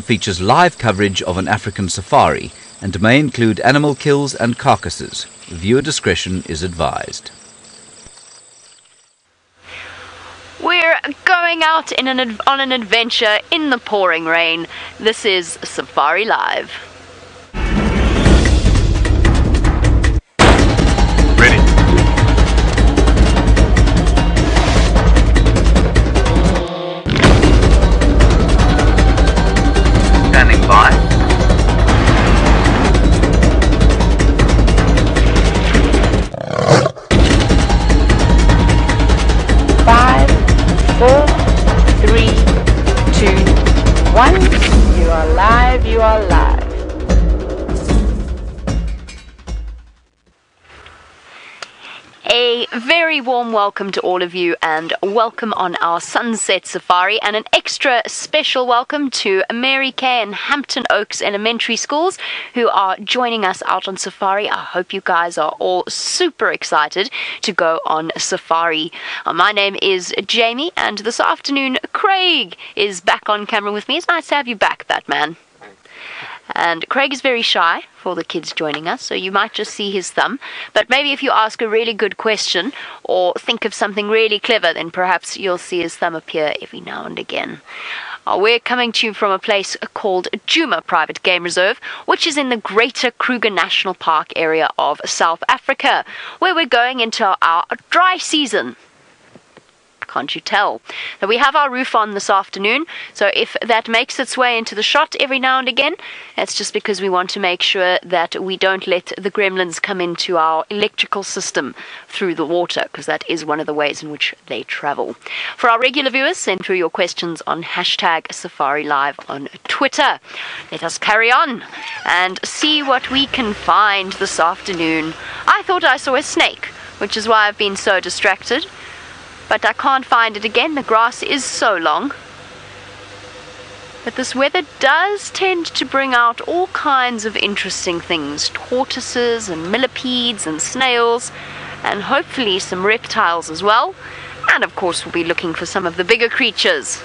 Features live coverage of an African safari and may include animal kills and carcasses. Viewer discretion is advised. We're going out on an adventure in the pouring rain. This is Safari Live. Ready. Standing by. 5, 4, 3, 2, 1. You are live, you are live. A very warm welcome to all of you, and welcome on our Sunset Safari, and an extra special welcome to Mary Kay and Hampton Oaks Elementary Schools who are joining us out on safari. I hope you guys are all super excited to go on safari. My name is Jamie, and this afternoon Craig is back on camera with me. It's nice to have you back, Batman. And Craig is very shy for the kids joining us, so you might just see his thumb. But maybe if you ask a really good question or think of something really clever, then perhaps you'll see his thumb appear every now and again. We're coming to you from a place called Djuma Private Game Reserve, which is in the Greater Kruger National Park area of South Africa, where we're going into our dry season. Can't you tell? Now, we have our roof on this afternoon, so if that makes its way into the shot every now and again, that's just because we want to make sure that we don't let the gremlins come into our electrical system through the water, because that is one of the ways in which they travel. For our regular viewers, send through your questions on #SafariLive on Twitter. Let us carry on and see what we can find this afternoon. I thought I saw a snake, which is why I've been so distracted. But I can't find it again. The grass is so long. But this weather does tend to bring out all kinds of interesting things. Tortoises and millipedes and snails, and hopefully some reptiles as well. And of course we'll be looking for some of the bigger creatures.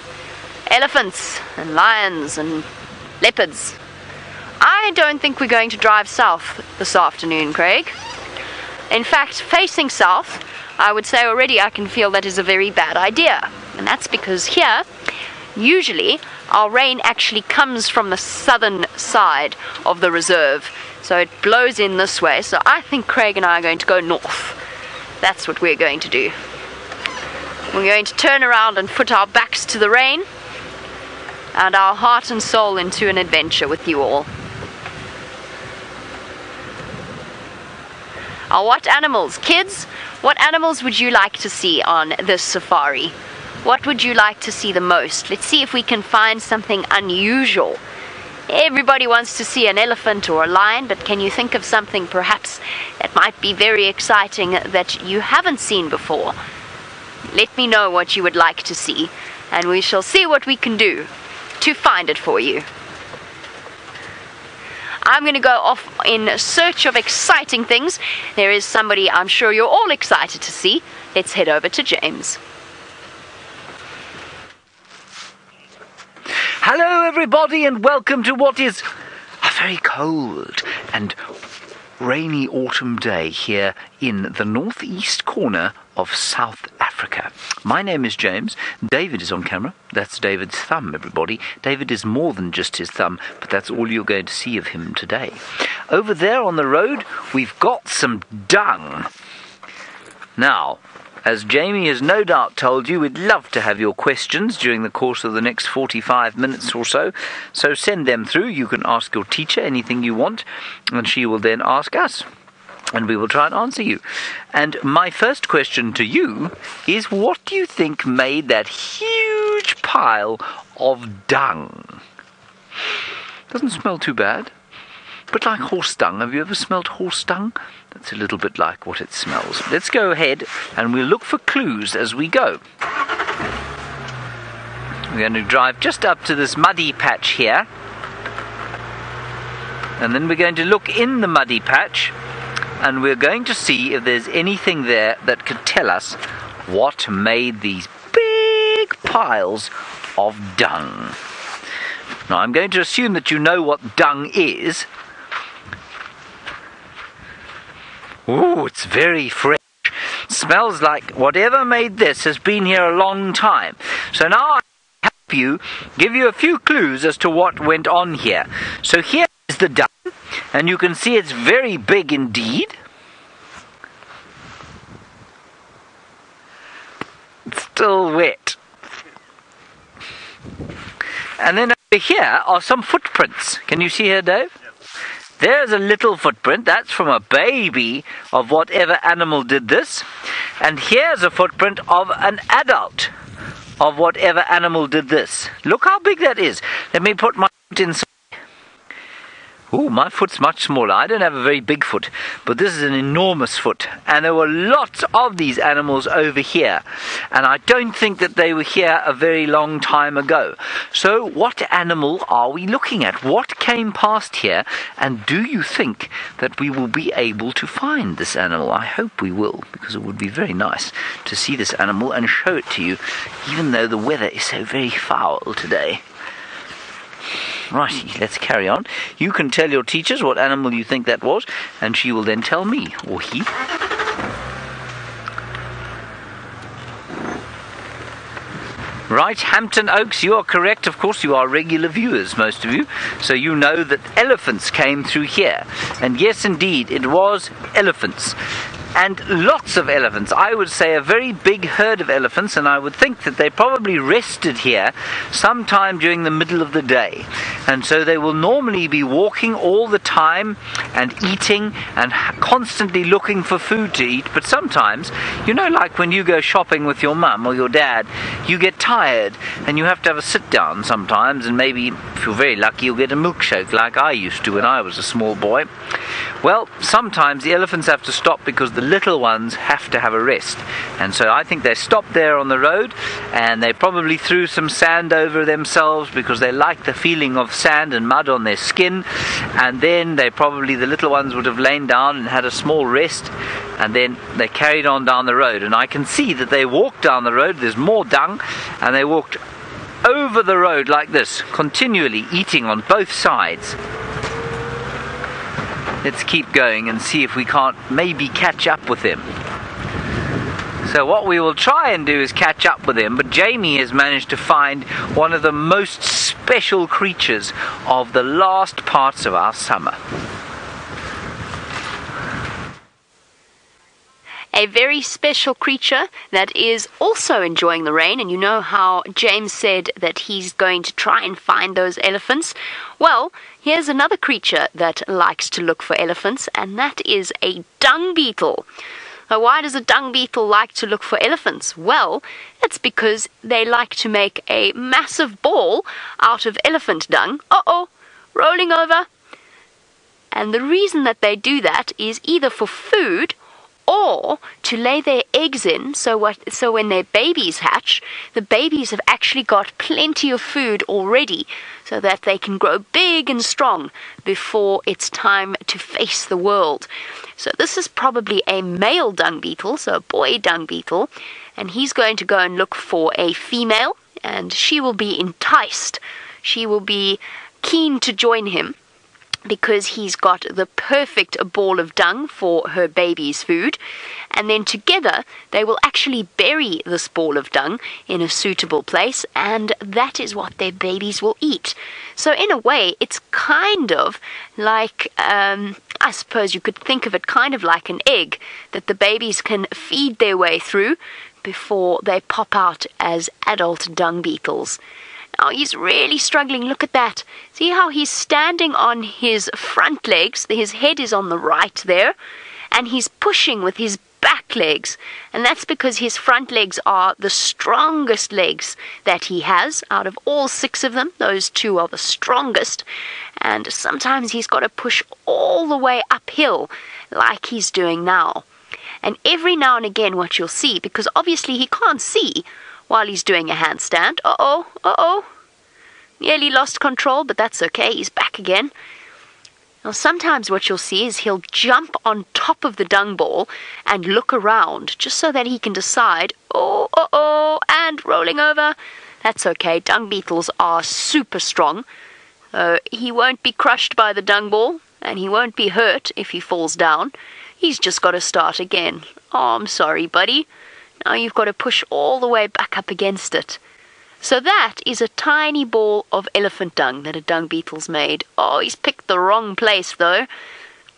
Elephants and lions and leopards. I don't think we're going to drive south this afternoon, Craig. In fact, facing south, I would say already I can feel that is a very bad idea. And that's because here, usually, our rain actually comes from the southern side of the reserve. So it blows in this way. So I think Craig and I are going to go north. That's what we're going to do. We're going to turn around and put our backs to the rain and our heart and soul into an adventure with you all. What animals? Kids, what animals would you like to see on this safari? What would you like to see the most? Let's see if we can find something unusual. Everybody wants to see an elephant or a lion, but can you think of something perhaps that might be very exciting that you haven't seen before? Let me know what you would like to see, and we shall see what we can do to find it for you. I'm going to go off in search of exciting things. There is somebody I'm sure you're all excited to see. Let's head over to James. Hello everybody, and welcome to what is a very cold and rainy autumn day here in the northeast corner of South Africa. My name is James. David is on camera. That's David's thumb, everybody. David is more than just his thumb, but that's all you're going to see of him today. Over there on the road, we've got some dung. Now, as Jamie has no doubt told you, we'd love to have your questions during the course of the next 45 minutes or so. So send them through. You can ask your teacher anything you want, and she will then ask us, and we will try and answer you. And my first question to you is, what do you think made that huge pile of dung? Doesn't smell too bad. But like horse dung. Have you ever smelled horse dung? That's a little bit like what it smells. Let's go ahead and we'll look for clues as we go. We're going to drive just up to this muddy patch here. And then we're going to look in the muddy patch, and we're going to see if there's anything there that could tell us what made these big piles of dung. Now, I'm going to assume that you know what dung is. Ooh, it's very fresh. Smells like whatever made this has been here a long time. So now I help you, give you a few clues as to what went on here. So here is the dung, and you can see it's very big indeed. It's still wet. And then over here are some footprints. Can you see here, Dave? There's a little footprint. That's from a baby of whatever animal did this. And here's a footprint of an adult of whatever animal did this. Look how big that is. Let me put my foot inside. Ooh, my foot's much smaller. I don't have a very big foot, but this is an enormous foot. And there were lots of these animals over here. And I don't think that they were here a very long time ago. So what animal are we looking at? What came past here? And do you think that we will be able to find this animal? I hope we will, because it would be very nice to see this animal and show it to you, even though the weather is so very foul today. Righty, let's carry on. You can tell your teachers what animal you think that was, and she will then tell me, or he. Right, Hampton Oaks, you are correct. Of course, you are regular viewers, most of you. So you know that elephants came through here. And yes, indeed, it was elephants. And lots of elephants. I would say a very big herd of elephants, and I would think that they probably rested here sometime during the middle of the day. And so they will normally be walking all the time and eating and constantly looking for food to eat. But sometimes, you know, like when you go shopping with your mum or your dad, you get tired and you have to have a sit down sometimes, and maybe, if you're very lucky, you'll get a milkshake like I used to when I was a small boy. Well, sometimes the elephants have to stop because the little ones have to have a rest. And so I think they stopped there on the road, and they probably threw some sand over themselves because they like the feeling of sand and mud on their skin. And then the little ones would have lain down and had a small rest, and then they carried on down the road. And I can see that they walked down the road. There's more dung, and they walked over the road like this, continually eating on both sides. Let's keep going and see if we can't maybe catch up with them. So what we will try and do is catch up with them, but Jamie has managed to find one of the most special creatures of the last parts of our summer. A very special creature that is also enjoying the rain, and you know how James said that he's going to try and find those elephants? Well, here's another creature that likes to look for elephants, and that is a dung beetle. Now, why does a dung beetle like to look for elephants? Well, it's because they like to make a massive ball out of elephant dung. Uh-oh, rolling over. And the reason that they do that is either for food or to lay their eggs in, so when their babies hatch, the babies have actually got plenty of food already, so that they can grow big and strong before it's time to face the world. So this is probably a male dung beetle, so a boy dung beetle, and he's going to go and look for a female, and she will be enticed. She will be keen to join him, because he's got the perfect ball of dung for her baby's food, and then together they will actually bury this ball of dung in a suitable place, and that is what their babies will eat. So in a way, it's kind of like, I suppose you could think of it kind of like an egg that the babies can feed their way through before they pop out as adult dung beetles. Oh, he's really struggling. Look at that. See how he's standing on his front legs? His head is on the right there. And he's pushing with his back legs. And that's because his front legs are the strongest legs that he has. Out of all 6 of them, those 2 are the strongest. And sometimes he's got to push all the way uphill like he's doing now. And every now and again what you'll see, because obviously he can't see while he's doing a handstand. Uh-oh. Nearly lost control, but that's okay. He's back again. Now, sometimes what you'll see is he'll jump on top of the dung ball and look around, just so that he can decide, and rolling over. That's okay. Dung beetles are super strong, He won't be crushed by the dung ball, and he won't be hurt if he falls down. He's just got to start again. Oh, I'm sorry, buddy. Now you've got to push all the way back up against it. So that is a tiny ball of elephant dung that a dung beetle's made. Oh, he's picked the wrong place, though.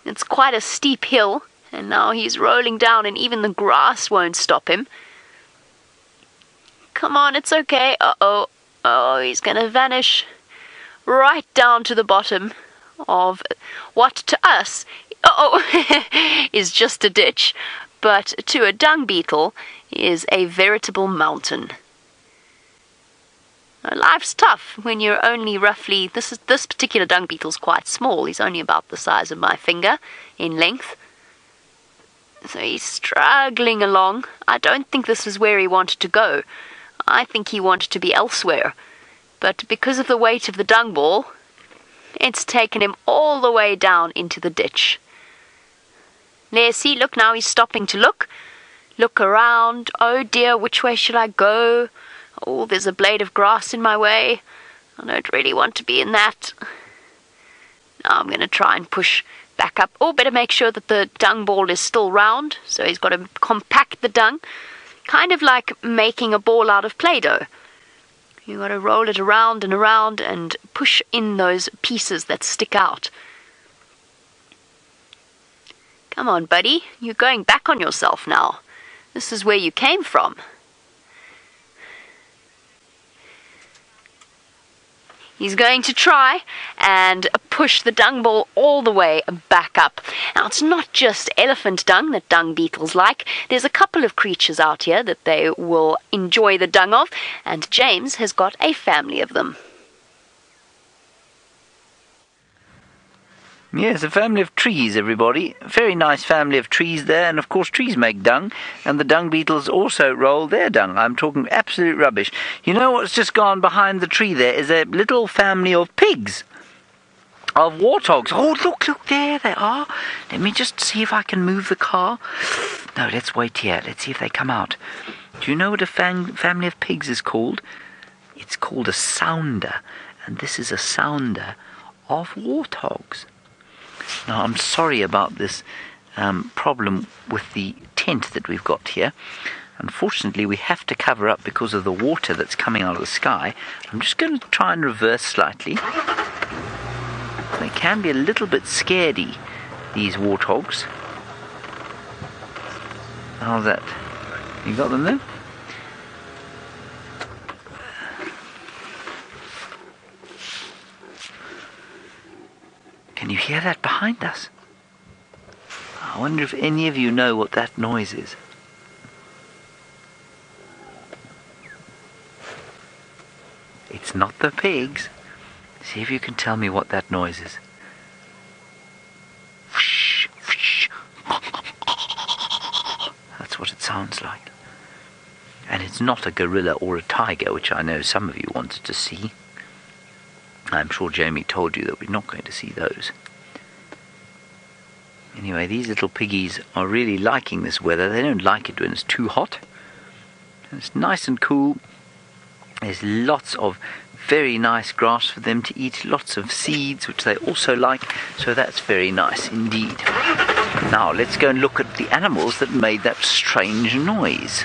It's quite a steep hill, and now he's rolling down, and even the grass won't stop him. Come on, it's okay. Uh-oh. Oh, he's going to vanish right down to the bottom of what to us, is just a ditch, but to a dung beetle is a veritable mountain. Now, life's tough when you're only roughly, this particular dung beetle's quite small. He's only about the size of my finger in length. So he's struggling along. I don't think this is where he wanted to go. I think he wanted to be elsewhere. But because of the weight of the dung ball, it's taken him all the way down into the ditch. There, see, look, now he's stopping to look. Look around. Oh dear, which way should I go? Oh, there's a blade of grass in my way. I don't really want to be in that. Now I'm going to try and push back up. Oh, better make sure that the dung ball is still round. So he's got to compact the dung. Kind of like making a ball out of Play-Doh. You've got to roll it around and push in those pieces that stick out. Come on, buddy. You're going back on yourself now. This is where you came from. He's going to try and push the dung ball all the way back up. Now, it's not just elephant dung that dung beetles like. There's a couple of creatures out here that they will enjoy the dung of, and James has got a family of them. Yes, a family of trees, everybody. A very nice family of trees there, and of course trees make dung, and the dung beetles also roll their dung. I'm talking absolute rubbish. You know what's just gone behind the tree there is a little family of pigs, of warthogs. Oh, look, there they are. Let me just see if I can move the car. No, let's wait here. Let's see if they come out. Do you know what a family of pigs is called? It's called a sounder, and this is a sounder of warthogs. Now, I'm sorry about this problem with the tent that we've got here. Unfortunately, we have to cover up because of the water that's coming out of the sky. I'm just going to try and reverse slightly. They can be a little bit scaredy, these warthogs. How's that? You got them there? Can you hear that behind us? I wonder if any of you know what that noise is. It's not the pigs. See if you can tell me what that noise is. That's what it sounds like. And it's not a gorilla or a tiger, which I know some of you wanted to see. I'm sure Jamie told you that we're not going to see those. Anyway, these little piggies are really liking this weather. They don't like it when it's too hot. It's nice and cool. There's lots of very nice grass for them to eat, lots of seeds which they also like, so that's very nice indeed. Now let's go and look at the animals that made that strange noise.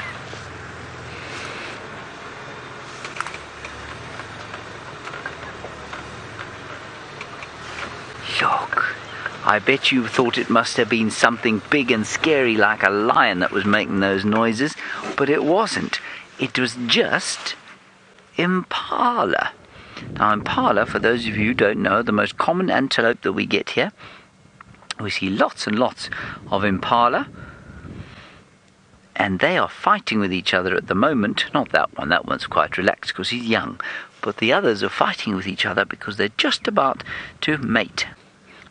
Look, I bet you thought it must have been something big and scary like a lion that was making those noises, but it wasn't. It was just impala. Now, impala, for those of you who don't know, the most common antelope that we get here. We see lots and lots of impala, and they are fighting with each other at the moment. Not that one, that one's quite relaxed because he's young, but the others are fighting with each other because they're just about to mate.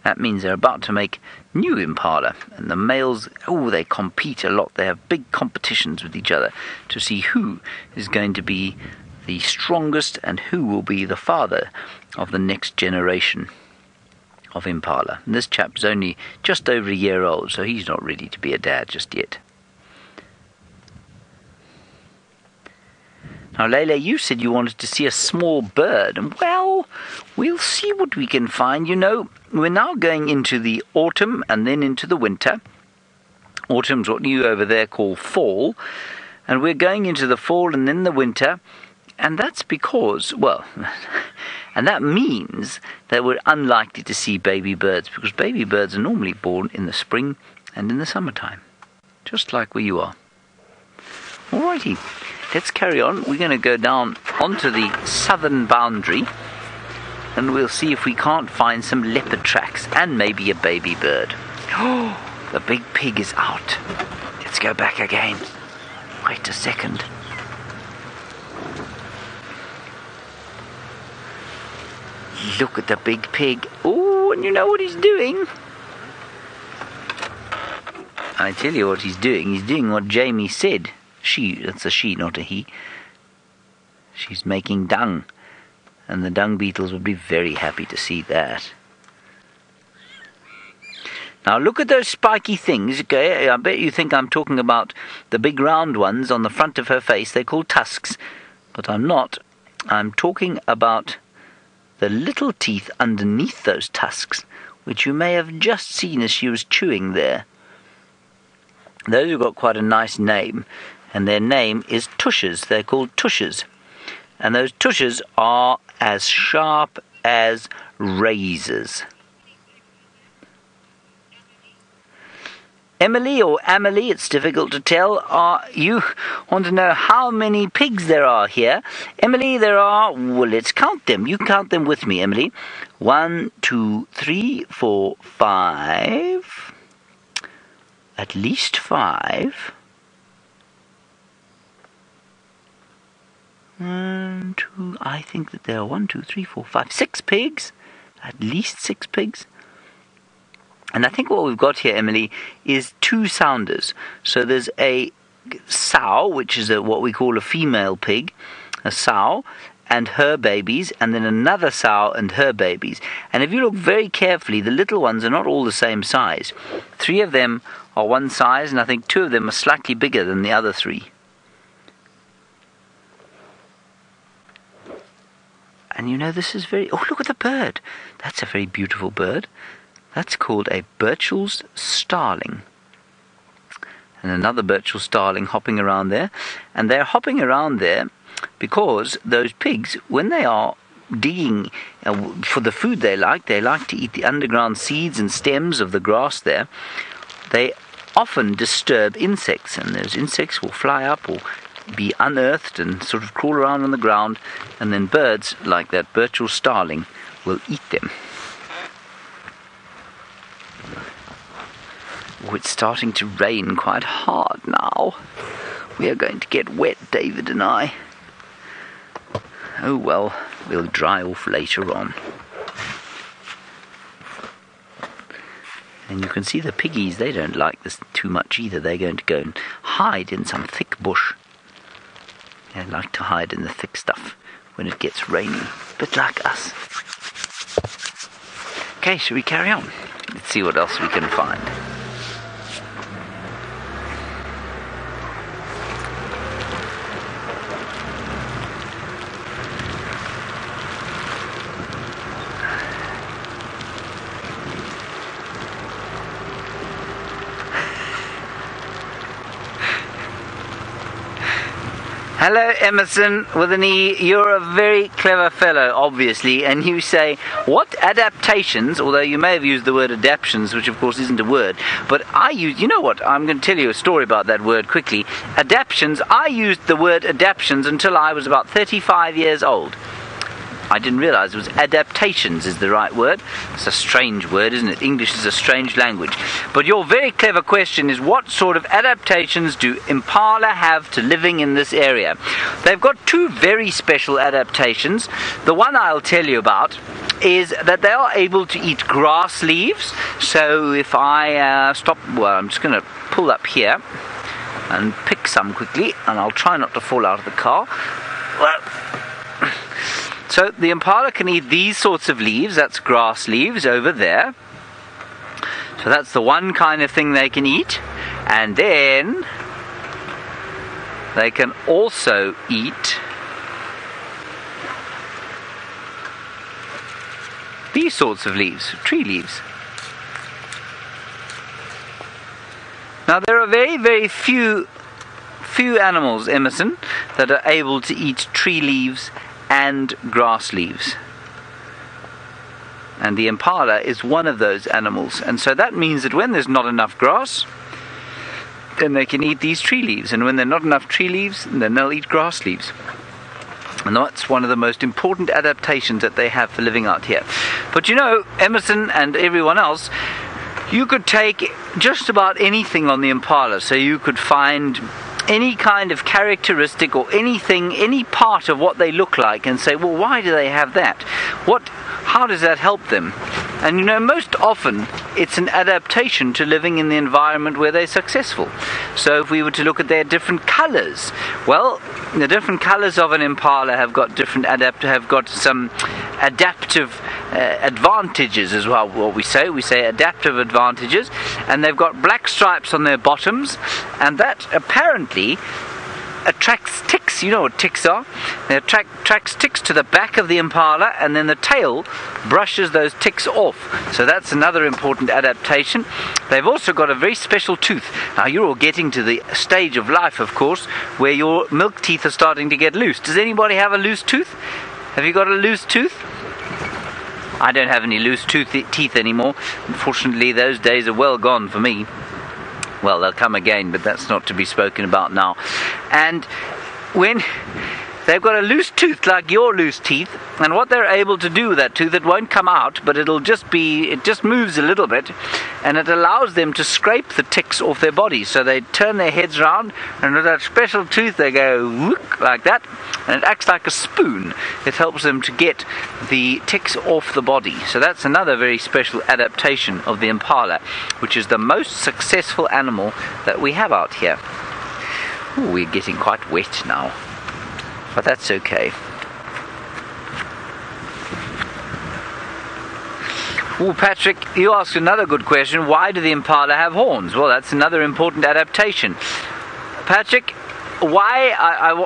That means they're about to make new impala, and the males, they compete a lot. They have big competitions with each other to see who is going to be the strongest and who will be the father of the next generation of impala. And this chap's only just over a year old, so he's not ready to be a dad just yet. Now, Leila, you said you wanted to see a small bird. And, well, we'll see what we can find. You know, we're now going into the autumn and then into the winter. Autumn's what you over there call fall. And we're going into the fall and then the winter. And that's because, well, and that means that we're unlikely to see baby birds, because baby birds are normally born in the spring and in the summertime, just like where you are. Alrighty, let's carry on. We're going to go down onto the southern boundary, and we'll see if we can't find some leopard tracks and maybe a baby bird. Oh, the big pig is out. Let's go back again. Wait a second. Look at the big pig. Oh, and you know what he's doing? I tell you what he's doing. He's doing what Jamie said. That's a she, not a he. She's making dung. And the dung beetles would be very happy to see that. Now look at those spiky things. Okay, I bet you think I'm talking about the big round ones on the front of her face. They're called tusks. But I'm not. I'm talking about the little teeth underneath those tusks, which you may have just seen as she was chewing there. Those have got quite a nice name, and their name is tushes. They're called tushes. And those tushes are as sharp as razors. Emily or Amelie, it's difficult to tell. You want to know how many pigs there are here? Emily, there are, well, let's count them. You count them with me, Emily. 1, 2, 3, 4, 5. At least 5. 1, 2, I think that there are 1, 2, 3, 4, 5, 6 pigs. At least 6 pigs. And I think what we've got here, Emily, is 2 sounders. So there's a sow, which is what we call a female pig, a sow, and her babies, and then another sow and her babies. And if you look very carefully, the little ones are not all the same size. 3 of them are one size, and I think 2 of them are slightly bigger than the other 3. And you know, this is very... Oh, look at the bird. That's a very beautiful bird. That's called a Burchell's starling. And another Burchell starling hopping around there. And they're hopping around there because those pigs, when they are digging for the food they like to eat the underground seeds and stems of the grass there. They often disturb insects, and those insects will fly up or be unearthed and sort of crawl around on the ground, and then birds like that Burchell starling will eat them. Oh, it's starting to rain quite hard now. We are going to get wet, David and I. Oh well, we'll dry off later on. And you can see the piggies, they don't like this too much either. They're going to go and hide in some thick bush. They like to hide in the thick stuff when it gets rainy, a bit like us. Okay, shall we carry on? Let's see what else we can find. Hello, Emerson with an E. You're a very clever fellow, obviously, and you say, what adaptations, although you may have used the word adaptions, which of course isn't a word, but I use, you know what, I'm going to tell you a story about that word quickly. Adaptions, I used the word adaptions until I was about 35 years old. I didn't realize it was adaptations is the right word. It's a strange word, isn't it? English is a strange language. But your very clever question is, what sort of adaptations do impala have to living in this area? They've got 2 very special adaptations. The one I'll tell you about is that they are able to eat grass leaves. So if I stop, well, I'm just going to pull up here and pick some quickly, and I'll try not to fall out of the car. Well, so the impala can eat these sorts of leaves, that's grass leaves over there. So that's the one kind of thing they can eat. And then they can also eat these sorts of leaves, tree leaves. Now there are very, very few animals, Emerson, that are able to eat tree leaves and grass leaves. And the impala is one of those animals. And so that means that when there's not enough grass, then they can eat these tree leaves. And when there's not enough tree leaves, then they'll eat grass leaves. And that's one of the most important adaptations that they have for living out here. But you know, Emerson and everyone else, you could take just about anything on the impala. So you could find any kind of characteristic or anything, any part of what they look like, and say, well, why do they have that? How does that help them? And you know, most often it's an adaptation to living in the environment where they're successful. So if we were to look at their different colors, well, the different colors of an impala have got some adaptive advantages as well. What we say adaptive advantages, and they've got black stripes on their bottoms, and that apparently attracts ticks. You know what ticks are? They attracts ticks to the back of the impala, and then the tail brushes those ticks off. So that's another important adaptation. They've also got a very special tooth. Now you're all getting to the stage of life, of course, where your milk teeth are starting to get loose. Does anybody have a loose tooth? Have you got a loose tooth? I don't have any loose teeth anymore. Unfortunately, those days are well gone for me. Well, they'll come again, but that's not to be spoken about now. And when they've got a loose tooth like your loose teeth, and what they're able to do with that tooth, it won't come out, but it just moves a little bit, and it allows them to scrape the ticks off their body. So they turn their heads around, and with that special tooth they go whoop, like that, and it acts like a spoon. It helps them to get the ticks off the body. So that's another very special adaptation of the impala, which is the most successful animal that we have out here. Ooh, we're getting quite wet now, but that's okay. Oh, Patrick, you asked another good question. Why do the impala have horns? Well, that's another important adaptation. Patrick, why?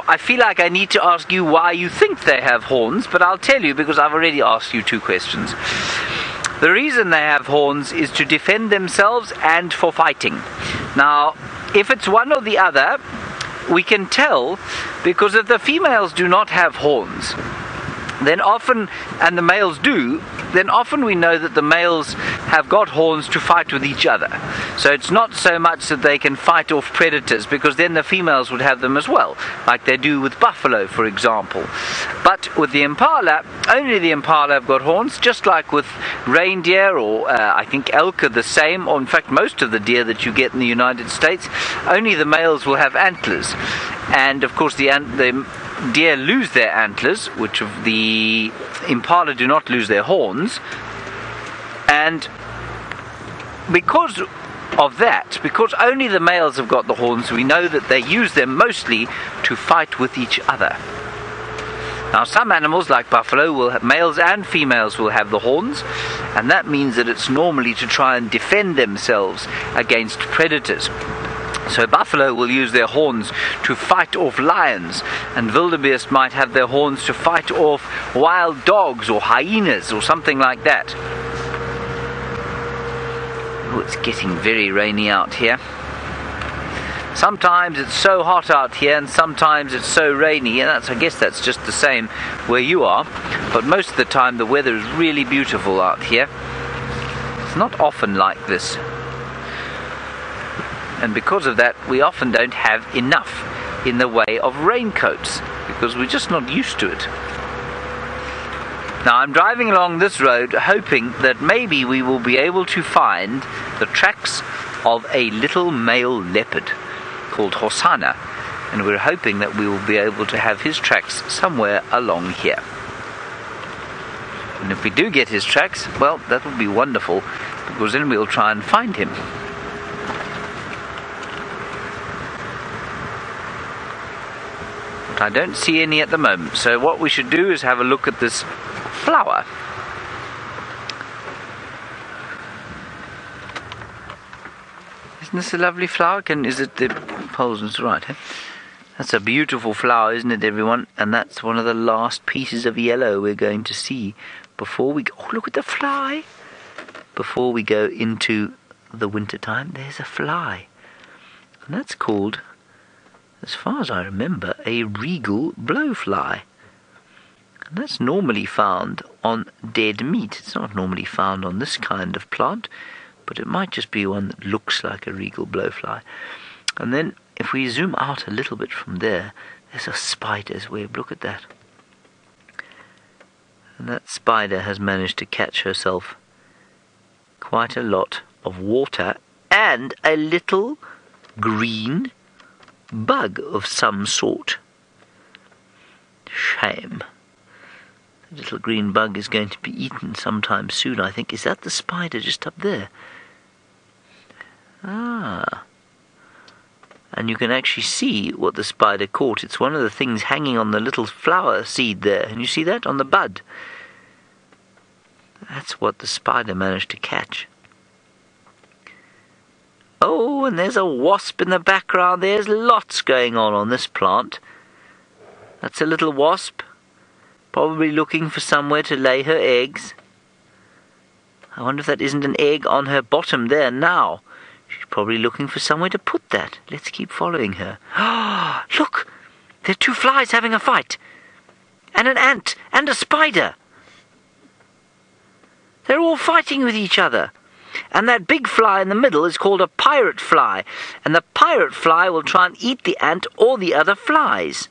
I feel like I need to ask you why you think they have horns, but I'll tell you because I've already asked you two questions. The reason they have horns is to defend themselves and for fighting. Now, if it's one or the other, we can tell, because if the females do not have horns, then often, and the males do, then often we know that the males have got horns to fight with each other. So it's not so much that they can fight off predators, because then the females would have them as well, like they do with buffalo, for example. But with the impala, only the impala have got horns, just like with reindeer, or I think elk are the same, or in fact most of the deer that you get in the United States, only the males will have antlers. And of course the deer lose their antlers, which of the impala do not lose their horns. And because of that, because only the males have got the horns, we know that they use them mostly to fight with each other. Now some animals like buffalo will have, males and females will have the horns, and that means that it's normally to try and defend themselves against predators. So buffalo will use their horns to fight off lions, and wildebeest might have their horns to fight off wild dogs or hyenas or something like that. Oh, it's getting very rainy out here. Sometimes it's so hot out here and sometimes it's so rainy, and I guess that's just the same where you are. But most of the time the weather is really beautiful out here. It's not often like this. And because of that, we often don't have enough in the way of raincoats, because we're just not used to it. Now I'm driving along this road hoping that maybe we will be able to find the tracks of a little male leopard called Hosana, and we're hoping that we will be able to have his tracks somewhere along here. And if we do get his tracks, well, that would be wonderful, because then we'll try and find him. I don't see any at the moment, so what we should do is have a look at this flower. Isn't this a lovely flower? Is it the poles right? Eh? That's a beautiful flower, isn't it, everyone? And that's one of the last pieces of yellow we're going to see before we go... Oh, look at the fly! Before we go into the winter time, there's a fly. And that's called, as far as I remember, a regal blowfly. And that's normally found on dead meat. It's not normally found on this kind of plant, but it might just be one that looks like a regal blowfly. And then, if we zoom out a little bit from there, there's a spider's web. Look at that. And that spider has managed to catch herself quite a lot of water and a little green bug of some sort. Shame. The little green bug is going to be eaten sometime soon, I think. Is that the spider just up there? Ah. And you can actually see what the spider caught. It's one of the things hanging on the little flower seed there. And you see that on the bud? That's what the spider managed to catch. Oh, and there's a wasp in the background. There's lots going on this plant. That's a little wasp, probably looking for somewhere to lay her eggs. I wonder if that isn't an egg on her bottom there now. She's probably looking for somewhere to put that. Let's keep following her. Ah, look! There are two flies having a fight. And an ant and a spider. They're all fighting with each other. And that big fly in the middle is called a pirate fly. And the pirate fly will try and eat the ant or the other flies.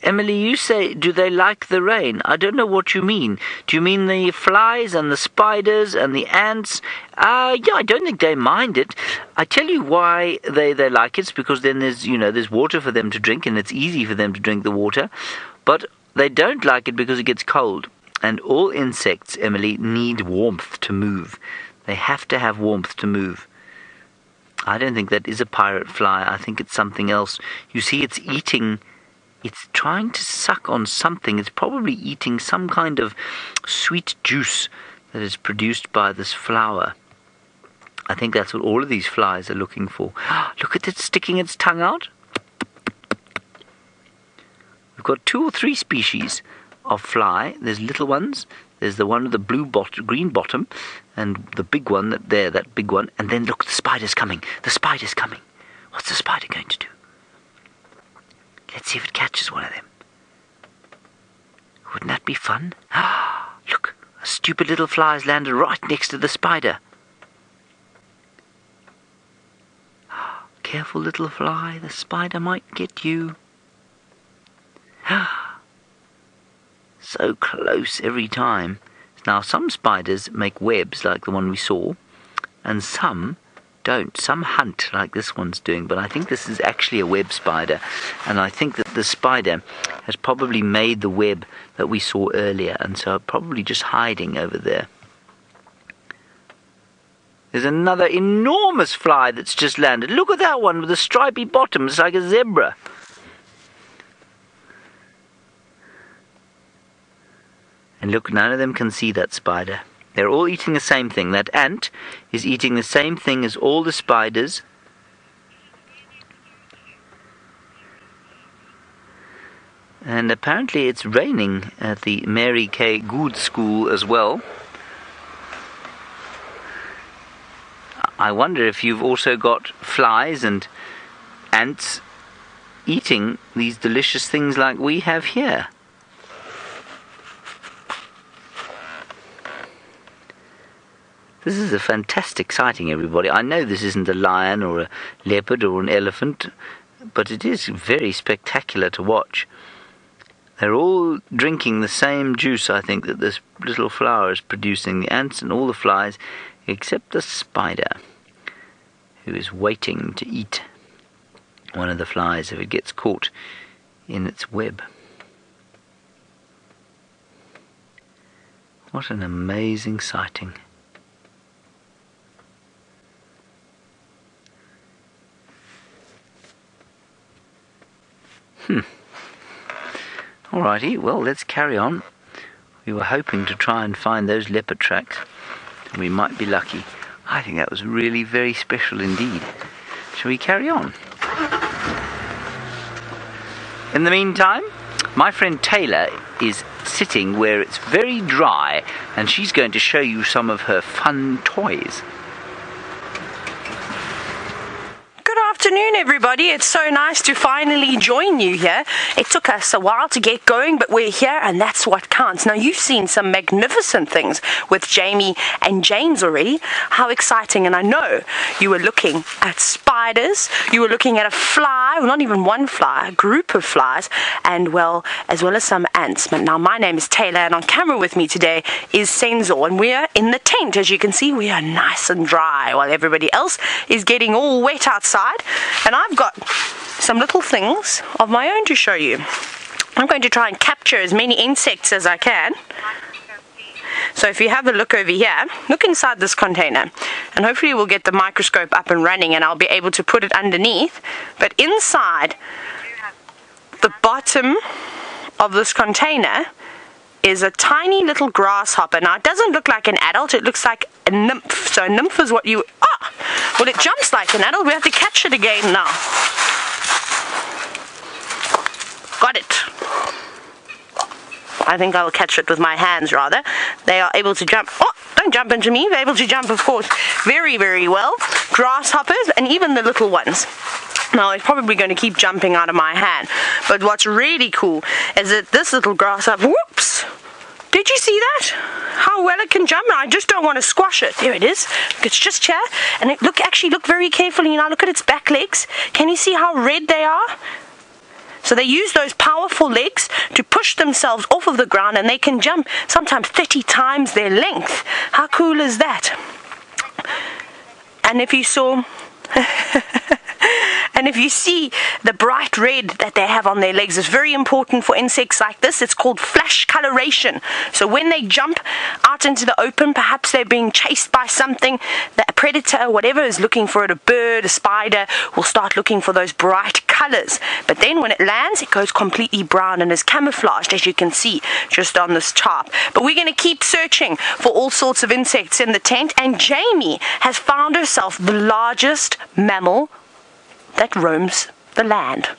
Emily, you say, do they like the rain? I don't know what you mean. Do you mean the flies and the spiders and the ants? Yeah, I don't think they mind it. I tell you why they like it. It's because then there's water for them to drink, and it's easy for them to drink the water. But they don't like it because it gets cold. And all insects, Emily, need warmth to move. They have to have warmth to move. I don't think that is a pirate fly. I think it's something else. You see, it's eating... It's trying to suck on something. It's probably eating some kind of sweet juice that is produced by this flower. I think that's what all of these flies are looking for. Look at it sticking its tongue out. We've got 2 or 3 species of fly. There's little ones. There's the one with the green bottom, and the big one that big one. And then look, the spider's coming. The spider's coming. What's the spider going to do? Let's see if it catches one of them. Wouldn't that be fun? Look, a stupid little fly has landed right next to the spider. Careful, little fly, the spider might get you. So close every time. Now, some spiders make webs like the one we saw, and some don't. Some hunt like this one's doing, but I think this is actually a web spider, and I think that the spider has probably made the web that we saw earlier, and so probably just hiding over there. There's another enormous fly that's just landed. Look at that one with a stripy bottom. It's like a zebra. And look, none of them can see that spider. They're all eating the same thing. That ant is eating the same thing as all the spiders. And apparently it's raining at the Mary K. Good School as well. I wonder if you've also got flies and ants eating these delicious things like we have here. This is a fantastic sighting, everybody. I know this isn't a lion or a leopard or an elephant, but it is very spectacular to watch. They're all drinking the same juice, I think, that this little flower is producing. The ants and all the flies, except the spider, who is waiting to eat one of the flies if it gets caught in its web. What an amazing sighting. Alrighty, well, let's carry on. We were hoping to try and find those leopard tracks, and we might be lucky. I think that was really very special indeed. Shall we carry on? In the meantime, my friend Taylor is sitting where it's very dry, and she's going to show you some of her fun toys. Good afternoon, everybody. It's so nice to finally join you here. It took us a while to get going, but we're here, and that's what counts. Now, you've seen some magnificent things with Jamie and James already. How exciting. And I know you were looking at spiders, you were looking at a fly, well, not even one fly, a group of flies, and well, as well as some ants. But now, my name is Taylor, and on camera with me today is Senzo, and we're in the tent. As you can see, we are nice and dry while everybody else is getting all wet outside. And I've got some little things of my own to show you. I'm going to try and capture as many insects as I can. So if you have a look over here, look inside this container, and hopefully we'll get the microscope up and running and I'll be able to put it underneath. But inside the bottom of this container is a tiny little grasshopper. Now, it doesn't look like an adult, it looks like a nymph. So a nymph is what you... well, it jumps like an adult. We have to catch it again now. Got it. I think I'll catch it with my hands, rather. They are able to jump... Oh, don't jump into me. They're able to jump, of course, very, very well. Grasshoppers, and even the little ones. Now, it's probably going to keep jumping out of my hand. But what's really cool is that this little grasshopper... Whoops! Did you see that? How well it can jump? I just don't want to squash it. There it is. Look, it's just here. And actually look very carefully now. Look at its back legs. Can you see how red they are? So they use those powerful legs to push themselves off of the ground, and they can jump sometimes 30 times their length. How cool is that? And if you saw... And if you see the bright red that they have on their legs, it's very important for insects like this. It's called flash coloration. So when they jump out into the open, perhaps they're being chased by something, a predator, whatever is looking for it, a bird, a spider, will start looking for those bright colors. But then when it lands, it goes completely brown and is camouflaged, as you can see just on this chart. But we're going to keep searching for all sorts of insects in the tent, and Jamie has found herself the largest mammal that roams the land.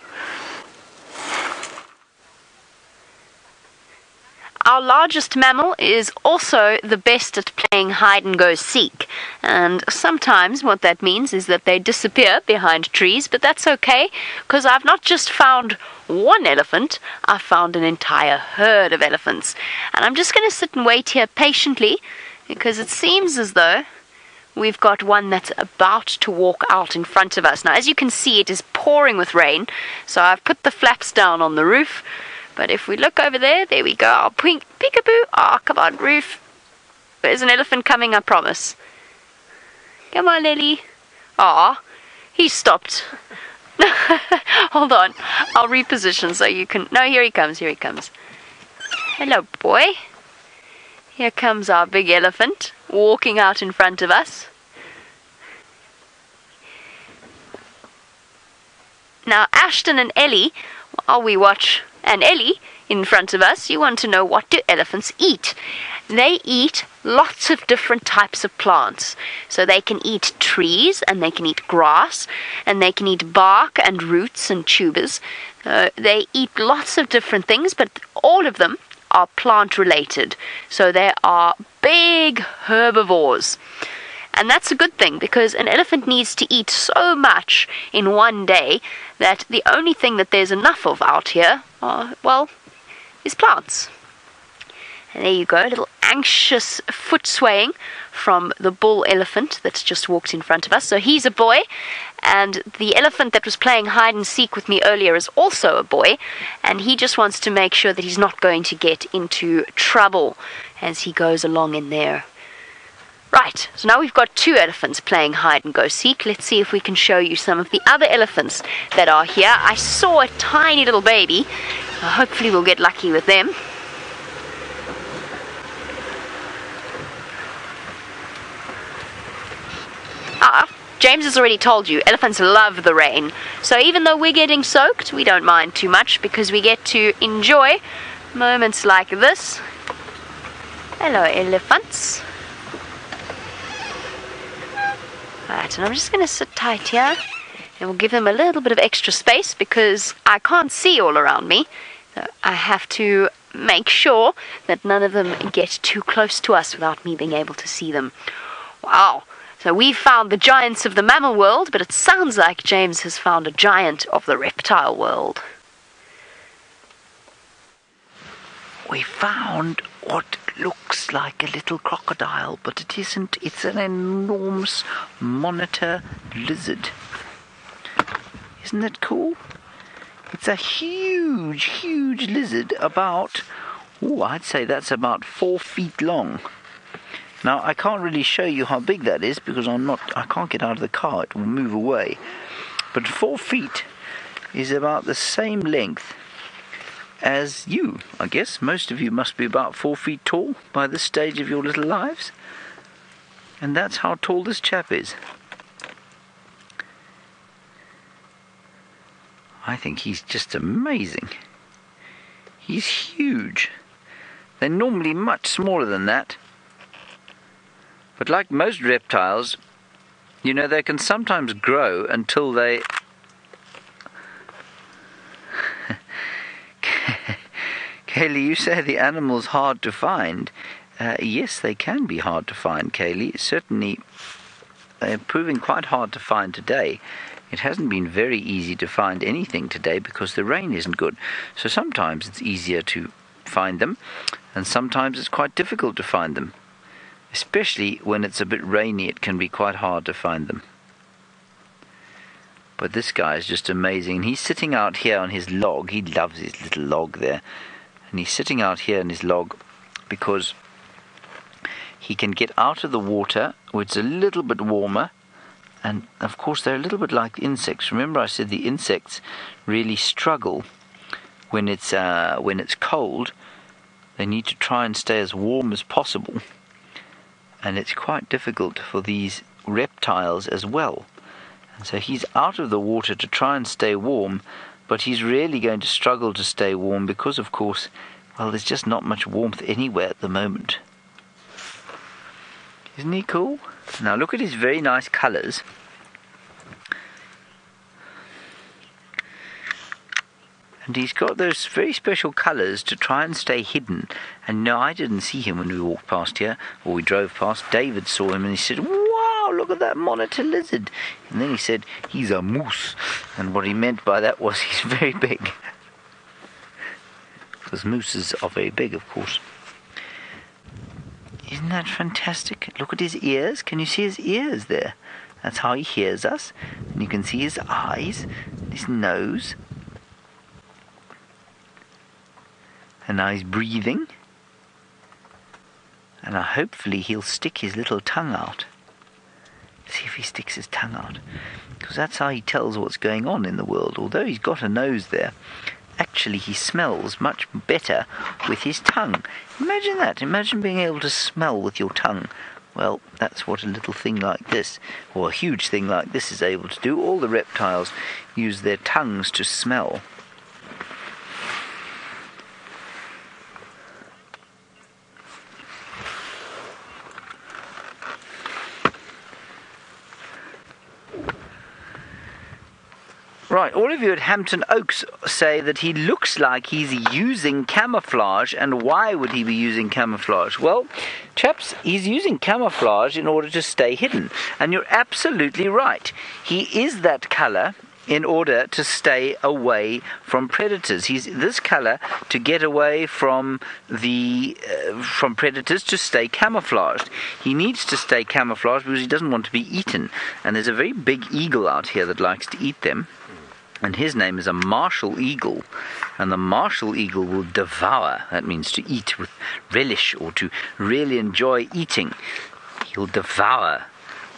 Our largest mammal is also the best at playing hide and go seek, and sometimes what that means is that they disappear behind trees, but that's okay, because I've not just found one elephant, I've found an entire herd of elephants. And I'm just going to sit and wait here patiently, because it seems as though we've got one that's about to walk out in front of us. Now, as you can see, it is pouring with rain, so I've put the flaps down on the roof. But if we look over there, there we go. Oh, peekaboo. Oh, come on, roof. There's an elephant coming, I promise. Come on, Lily. Oh, he stopped. Hold on. I'll reposition so you can... No, here he comes, here he comes. Hello, boy. Here comes our big elephant, walking out in front of us. Now, Ashton and Ellie, while we watch, and Ellie in front of us, you want to know, what do elephants eat? They eat lots of different types of plants. So they can eat trees, and they can eat grass, and they can eat bark and roots and tubers. They eat lots of different things, but all of them are plant related. So they are big herbivores. And that's a good thing, because an elephant needs to eat so much in one day that the only thing that there's enough of out here is plants. And there you go, a little anxious foot swaying from the bull elephant that's just walked in front of us. So he's a boy, and the elephant that was playing hide and seek with me earlier is also a boy, and he just wants to make sure that he's not going to get into trouble as he goes along in there. Right, so now we've got two elephants playing hide and go seek. Let's see if we can show you some of the other elephants that are here. I saw a tiny little baby. Hopefully we'll get lucky with them. James has already told you, elephants love the rain. So even though we're getting soaked, we don't mind too much, because we get to enjoy moments like this. Hello, elephants. Right, and I'm just going to sit tight here and we'll give them a little bit of extra space because I can't see all around me. So I have to make sure that none of them get too close to us without me being able to see them. Wow. So we've found the giants of the mammal world, but it sounds like James has found a giant of the reptile world. We found what looks like a little crocodile, but it isn't. It's an enormous monitor lizard. Isn't that cool? It's a huge, huge lizard, about, I'd say that's about 4 feet long. Now, I can't really show you how big that is because I can't get out of the car, it will move away. But 4 feet is about the same length as you, I guess. Most of you must be about 4 feet tall by this stage of your little lives. And that's how tall this chap is. I think he's just amazing. He's huge. They're normally much smaller than that. But like most reptiles, you know, they can sometimes grow until they... Kaylee, you say the animal's hard to find. Yes, they can be hard to find, Kaylee. Certainly, they're proving quite hard to find today. It hasn't been very easy to find anything today because the rain isn't good. So sometimes it's easier to find them, and sometimes it's quite difficult to find them. Especially when it's a bit rainy, it can be quite hard to find them. But this guy is just amazing. He's sitting out here on his log. He loves his little log there. And he's sitting out here in his log because he can get out of the water where it's a little bit warmer. And of course they're a little bit like insects. Remember I said the insects really struggle when it's cold. They need to try and stay as warm as possible. And it's quite difficult for these reptiles as well. And so he's out of the water to try and stay warm, but he's really going to struggle to stay warm because, of course, well, there's just not much warmth anywhere at the moment. Isn't he cool? Now look at his very nice colours. And he's got those very special colours to try and stay hidden. And no, I didn't see him when we walked past here, or we drove past. David saw him and he said, "Wow, look at that monitor lizard." And then he said, "He's a moose." And what he meant by that was he's very big. Because mooses are very big, of course. Isn't that fantastic? Look at his ears. Can you see his ears there? That's how he hears us. And you can see his eyes, his nose. And now he's breathing. And hopefully he'll stick his little tongue out. See if he sticks his tongue out. Because that's how he tells what's going on in the world. Although he's got a nose there, actually he smells much better with his tongue. Imagine that. Imagine being able to smell with your tongue. Well, that's what a little thing like this, or a huge thing like this, is able to do. All the reptiles use their tongues to smell. Right, all of you at Hampton Oaks say that he looks like he's using camouflage, and why would he be using camouflage? Well, chaps, he's using camouflage in order to stay hidden, and you're absolutely right. He is that colour in order to stay away from predators. He's this colour to get away from predators, to stay camouflaged. He needs to stay camouflaged because he doesn't want to be eaten, and there's a very big eagle out here that likes to eat them. And his name is a martial eagle. And the martial eagle will devour. That means to eat with relish or to really enjoy eating. He'll devour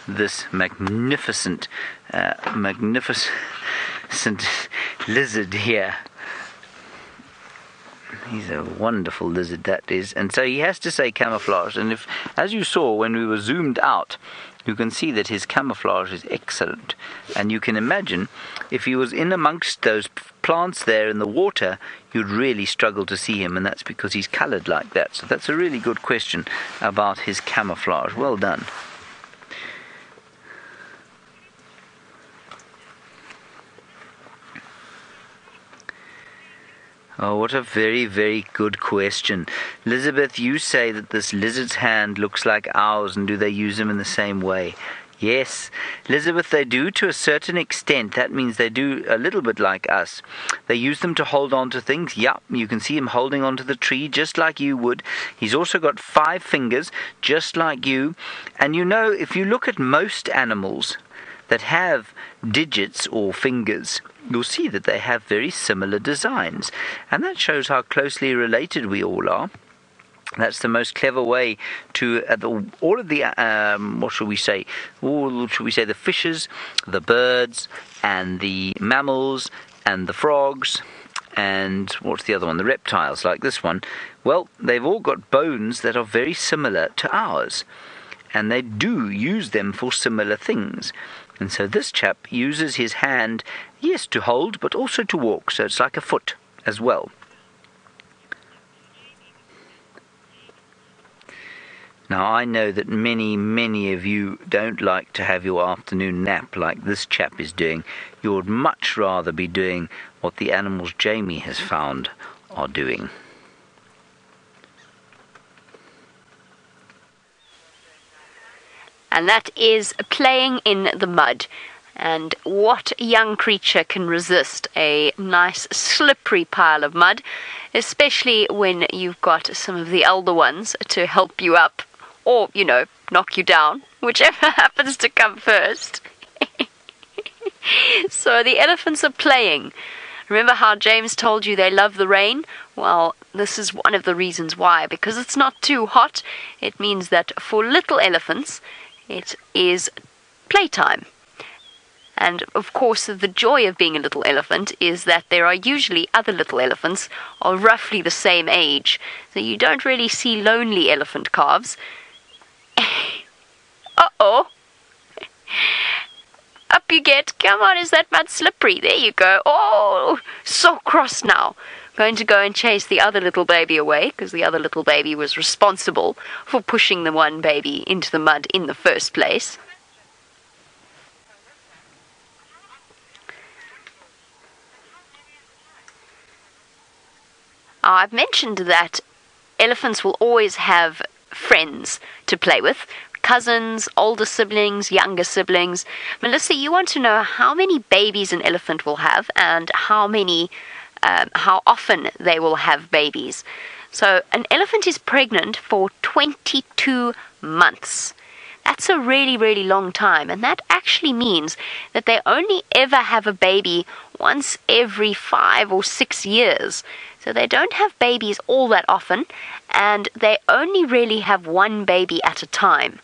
this magnificent lizard here. He's a wonderful lizard, that is. And so he has to stay camouflaged. And if, as you saw when we were zoomed out, you can see that his camouflage is excellent. And you can imagine, if he was in amongst those plants there in the water, you'd really struggle to see him, and that's because he's coloured like that. So that's a really good question about his camouflage. Well done. Oh, what a very, very good question. Elizabeth, you say that this lizard's hand looks like ours, and do they use them in the same way? Yes, Elizabeth, they do to a certain extent. That means they do a little bit like us. They use them to hold on to things. Yep, you can see him holding onto the tree just like you would. He's also got 5 fingers, just like you. And you know, if you look at most animals that have digits or fingers, you'll see that they have very similar designs. And that shows how closely related we all are. That's the most clever way to all of the what shall we say? The fishes, the birds, and the mammals, and the frogs, and what's the other one? The reptiles, like this one. Well, they've all got bones that are very similar to ours, and they do use them for similar things. And so this chap uses his hand, yes, to hold, but also to walk. So it's like a foot as well. Now, I know that many, many of you don't like to have your afternoon nap like this chap is doing. You would much rather be doing what the animals Jamie has found are doing. And that is playing in the mud. And what young creature can resist a nice slippery pile of mud, especially when you've got some of the elder ones to help you up, or, you know, knock you down, whichever happens to come first. So the elephants are playing. Remember how James told you they love the rain? Well, this is one of the reasons why. Because it's not too hot, it means that for little elephants, it is playtime. And, of course, the joy of being a little elephant is that there are usually other little elephants of roughly the same age. So you don't really see lonely elephant calves. Uh-oh. Up you get. Come on, is that mud slippery? There you go. Oh, so cross now. Going to go and chase the other little baby away, because the other little baby was responsible for pushing the one baby into the mud in the first place. I've mentioned that elephants will always have friends to play with. Cousins, older siblings, younger siblings. Melissa, you want to know how many babies an elephant will have and how often they will have babies. So an elephant is pregnant for 22 months. That's a really, really long time, and that actually means that they only ever have a baby once every 5 or 6 years. So they don't have babies all that often, and they only really have one baby at a time.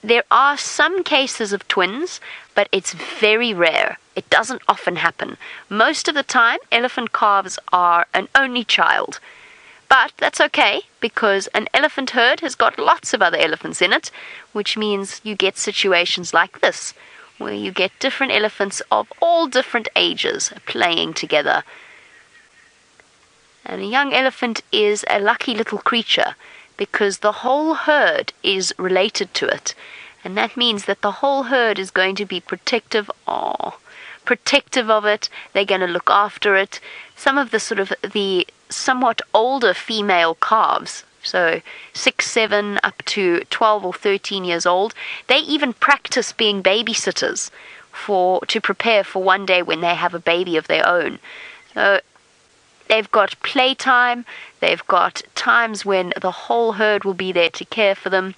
There are some cases of twins, but it's very rare. It doesn't often happen. Most of the time, elephant calves are an only child. But that's okay, because an elephant herd has got lots of other elephants in it, which means you get situations like this, where you get different elephants of all different ages playing together. And a young elephant is a lucky little creature, because the whole herd is related to it. And that means that the whole herd is going to be protective of it. They're going to look after it. Some of the somewhat older female calves, so 6, 7, up to 12 or 13 years old, they even practice being babysitters to prepare for one day when they have a baby of their own. So they've got playtime, they've got times when the whole herd will be there to care for them.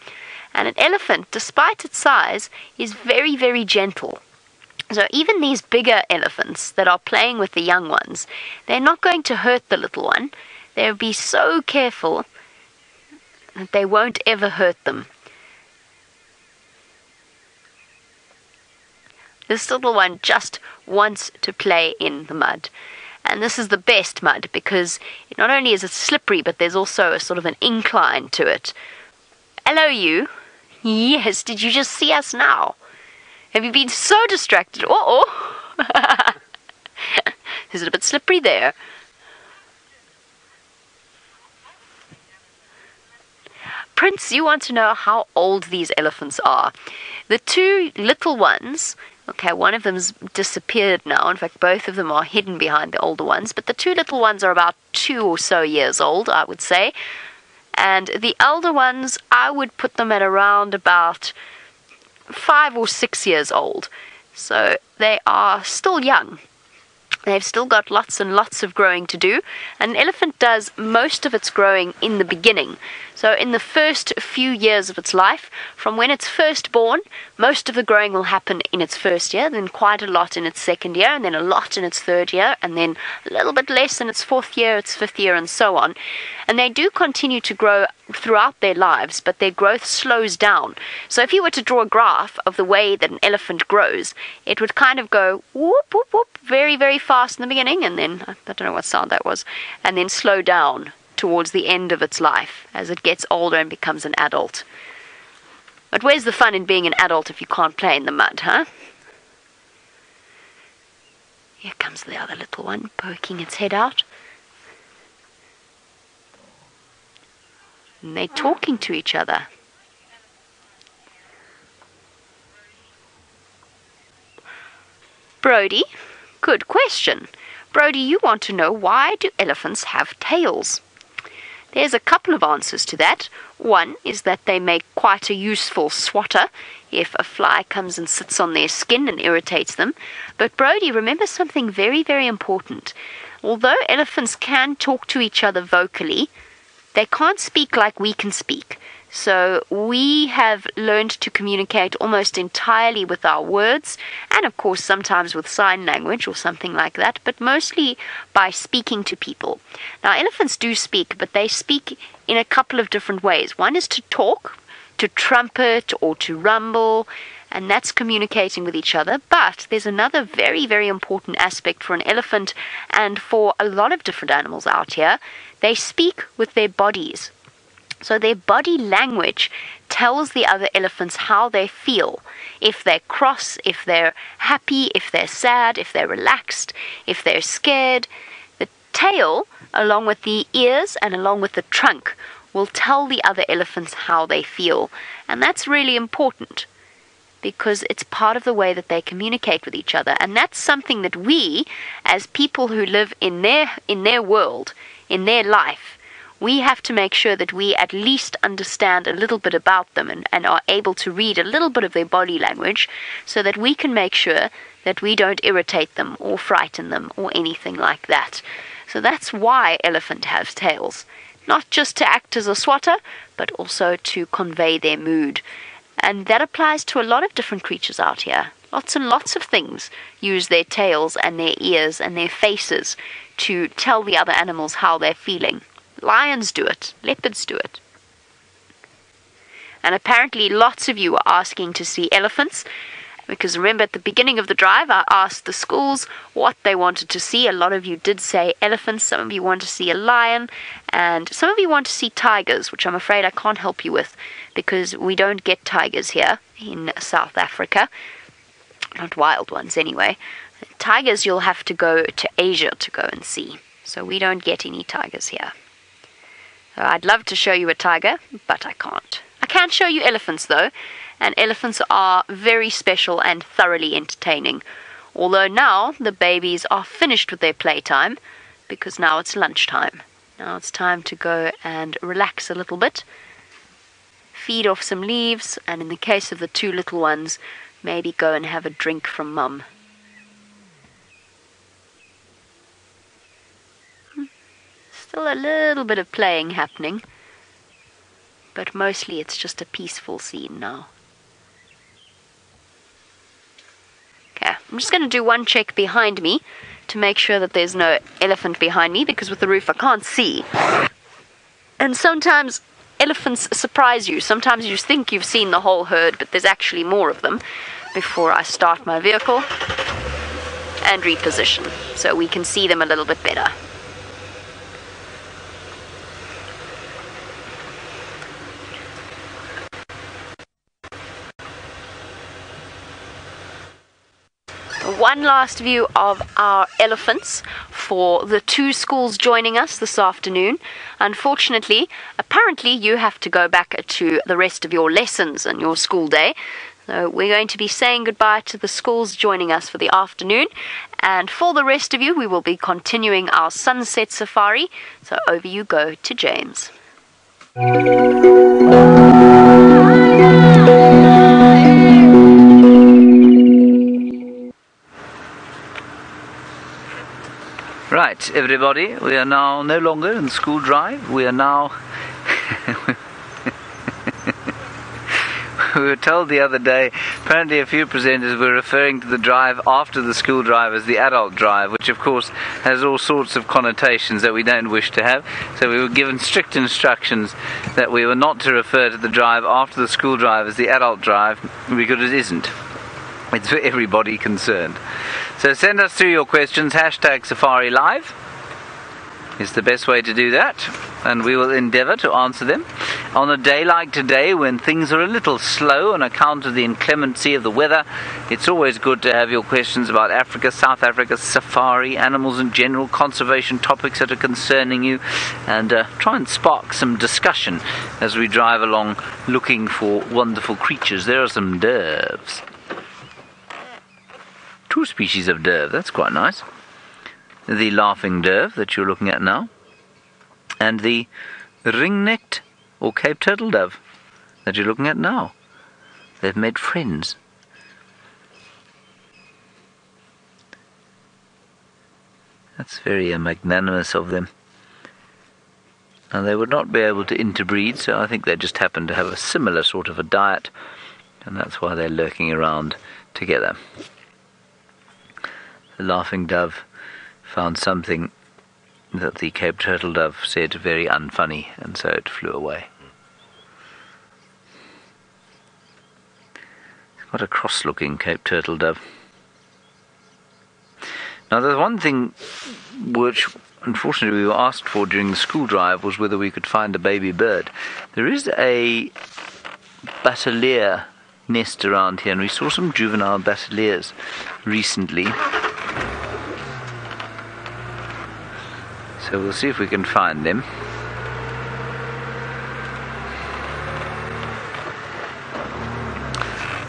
And an elephant, despite its size, is very, very gentle. So even these bigger elephants that are playing with the young ones, they're not going to hurt the little one. They'll be so careful that they won't ever hurt them. This little one just wants to play in the mud. And this is the best mud, because not only is it slippery, but there's also a sort of an incline to it. Hello, you. Yes, did you just see us now? Have you been so distracted? Uh-oh. Is it a bit slippery there? Prince, you want to know how old these elephants are. The 2 little ones, Okay, one of them's disappeared now. In fact, both of them are hidden behind the older ones. But the two little ones are about 2 or so years old, I would say. And the elder ones, I would put them at around about 5 or 6 years old. So they are still young. They've still got lots and lots of growing to do. An elephant does most of its growing in the beginning. So in the first few years of its life, from when it's first born, most of the growing will happen in its first year, then quite a lot in its second year, and then a lot in its third year, and then a little bit less in its fourth year, its fifth year, and so on. And they do continue to grow throughout their lives, but their growth slows down. So if you were to draw a graph of the way that an elephant grows, it would kind of go whoop, whoop, whoop, very, very fast in the beginning, and then, I don't know what sound that was, and then slow down towards the end of its life as it gets older and becomes an adult. But where's the fun in being an adult if you can't play in the mud, huh? Here comes the other little one, poking its head out. And they're talking to each other. Brody, good question. Brody, you want to know, why do elephants have tails? There's a couple of answers to that. One is that they make quite a useful swatter if a fly comes and sits on their skin and irritates them. But Brody, remember something very, very important. Although elephants can talk to each other vocally, they can't speak like we can speak. So we have learned to communicate almost entirely with our words, and of course sometimes with sign language or something like that, but mostly by speaking to people. Now elephants do speak, but they speak in a couple of different ways. One is to talk, to trumpet or to rumble, and that's communicating with each other. But there's another very, very important aspect for an elephant and for a lot of different animals out here. They speak with their bodies. So their body language tells the other elephants how they feel. If they're cross, if they're happy, if they're sad, if they're relaxed, if they're scared. The tail, along with the ears and along with the trunk, will tell the other elephants how they feel. And that's really important, because it's part of the way that they communicate with each other. And that's something that we, as people who live in their world, in their life, we have to make sure that we at least understand a little bit about them and are able to read a little bit of their body language, so that we can make sure that we don't irritate them or frighten them or anything like that. So that's why elephants have tails. Not just to act as a swatter, but also to convey their mood. And that applies to a lot of different creatures out here. Lots and lots of things use their tails and their ears and their faces to tell the other animals how they're feeling. Lions do it. Leopards do it. And apparently lots of you are asking to see elephants, because remember at the beginning of the drive I asked the schools what they wanted to see. A lot of you did say elephants. Some of you want to see a lion, and some of you want to see tigers, which I'm afraid I can't help you with, because we don't get tigers here in South Africa. Not wild ones anyway. Tigers you'll have to go to Asia to go and see. So we don't get any tigers here. So I'd love to show you a tiger, but I can't. I can show you elephants though, and elephants are very special and thoroughly entertaining. Although now the babies are finished with their playtime, because now it's lunchtime. Now it's time to go and relax a little bit, feed off some leaves, and in the case of the two little ones, maybe go and have a drink from Mum. Still a little bit of playing happening, but mostly it's just a peaceful scene now. Okay, I'm just going to do one check behind me to make sure that there's no elephant behind me, because with the roof I can't see. And sometimes elephants surprise you. Sometimes you think you've seen the whole herd, but there's actually more of them, before I start my vehicle and reposition, so we can see them a little bit better. One last view of our elephants for the two schools joining us this afternoon. Unfortunately, apparently you have to go back to the rest of your lessons and your school day. So we're going to be saying goodbye to the schools joining us for the afternoon. And for the rest of you, we will be continuing our sunset safari. So over you go to James. Right, everybody, we are now no longer in school drive. We are now... We were told the other day, apparently a few presenters were referring to the drive after the school drive as the adult drive, which of course has all sorts of connotations that we don't wish to have. So we were given strict instructions that we were not to refer to the drive after the school drive as the adult drive, because it isn't. It's for everybody concerned. So send us through your questions. #Safari Live is the best way to do that, and we will endeavour to answer them. On a day like today, when things are a little slow on account of the inclemency of the weather, it's always good to have your questions about Africa, South Africa, safari, animals in general, conservation topics that are concerning you, and try and spark some discussion as we drive along looking for wonderful creatures. There are some doves. 2 species of dove, that's quite nice. The laughing dove that you're looking at now, and the ring-necked or Cape turtle dove that you're looking at now. They've made friends. That's very magnanimous of them. Now they would not be able to interbreed, so I think they just happen to have a similar sort of a diet, and that's why they're lurking around together. The laughing dove found something that the Cape turtle dove said very unfunny, and so it flew away. It's got a cross-looking Cape turtle dove. Now there's one thing which unfortunately we were asked for during the school drive, was whether we could find a baby bird. There is a bateleur nest around here, and we saw some juvenile bateleurs recently. So we'll see if we can find them.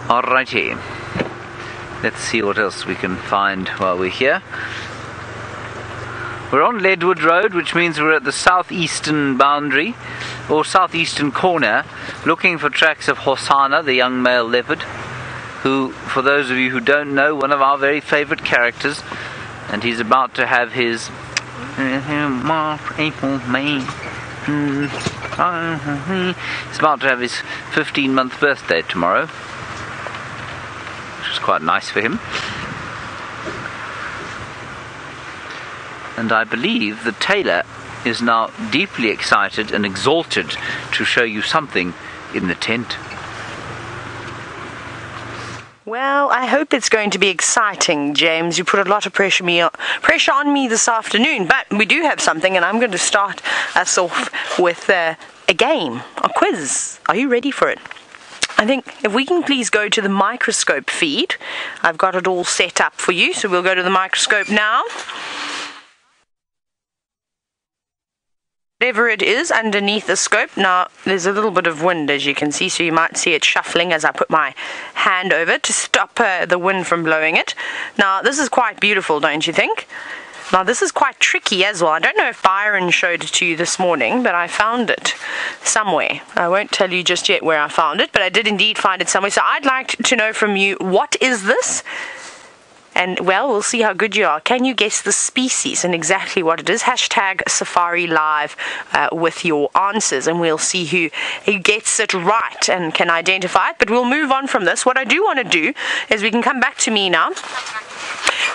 Alrighty. Let's see what else we can find while we're here. We're on Leadwood Road, which means we're at the southeastern boundary, or southeastern corner, looking for tracks of Hosana, the young male leopard, who, for those of you who don't know, one of our very favourite characters, and he's about to have his he's about to have his 15-month birthday tomorrow, which is quite nice for him. And I believe the tailor is now deeply excited and exalted to show you something in the tent. Well, I hope it's going to be exciting, James. You put a lot of pressure on me this afternoon, but we do have something, and I'm going to start us off with a game, a quiz. Are you ready for it? I think if we can please go to the microscope feed. I've got it all set up for you, so we'll go to the microscope now. Whatever it is underneath the scope. Now, there's a little bit of wind, as you can see, so you might see it shuffling as I put my hand over to stop the wind from blowing it. Now, this is quite beautiful, don't you think? Now, this is quite tricky as well. I don't know if Byron showed it to you this morning, but I found it somewhere. I won't tell you just yet where I found it, but I did indeed find it somewhere. So I'd like to know from you, what is this? And, well, we'll see how good you are. Can you guess the species and exactly what it is? Hashtag Safari Live with your answers, and we'll see who gets it right and can identify it. But we'll move on from this. What I do want to do is we can come back to me now.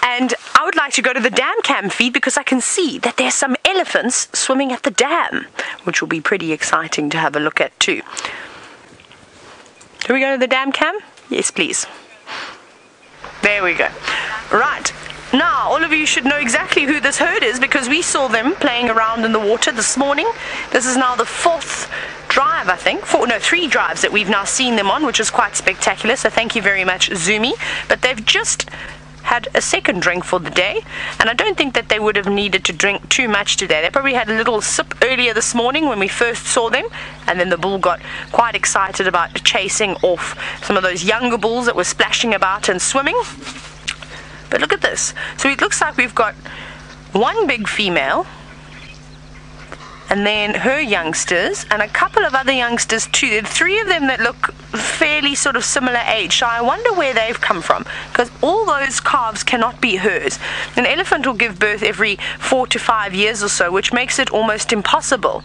And I would like to go to the dam cam feed, because I can see that there's some elephants swimming at the dam, which will be pretty exciting to have a look at too. Do we go to the dam cam? Yes, please. There we go. Right. Now, all of you should know exactly who this herd is, because we saw them playing around in the water this morning. This is now the 4th drive, I think. 3 drives that we've now seen them on, which is quite spectacular. So thank you very much, Zumi. But they've just had a second drink for the day, and I don't think that they would have needed to drink too much today. They probably had a little sip earlier this morning when we first saw them, and then the bull got quite excited about chasing off some of those younger bulls that were splashing about and swimming. But look at this. So it looks like we've got one big female, and then her youngsters, and a couple of other youngsters too. There are three of them that look fairly sort of similar age, so I wonder where they've come from, because all those calves cannot be hers. An elephant will give birth every 4 to 5 years or so, which makes it almost impossible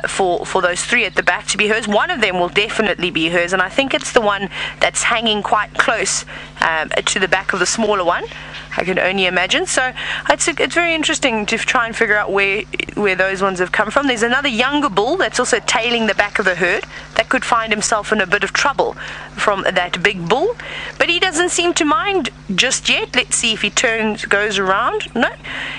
for those three at the back to be hers. One of them will definitely be hers, and I think it's the one that's hanging quite close to the back of the smaller one. I can only imagine. So it's very interesting to try and figure out where those ones have come from. There's another younger bull that's also tailing the back of the herd that could find himself in a bit of trouble from that big bull, but he doesn't seem to mind just yet. Let's see if he goes around. No,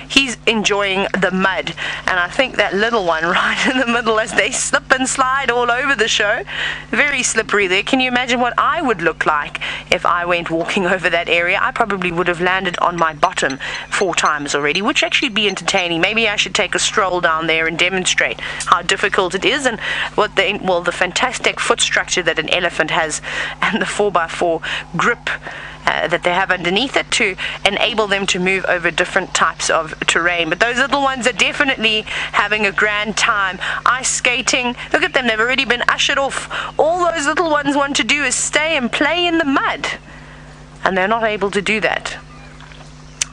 he's enjoying the mud, and I think that little one right in the middle, as they slip and slide all over the show, very slippery there. Can you imagine what I would look like if I went walking over that area? I probably would have landed on my bottom 4 times already, which actually be entertaining. Maybe I should take a stroll down there and demonstrate how difficult it is, and the fantastic foot structure that an elephant has, and the 4x4 grip that they have underneath it to enable them to move over different types of terrain. But those little ones are definitely having a grand time ice skating. Look at them, they've already been ushered off. All those little ones want to do is stay and play in the mud, and they're not able to do that.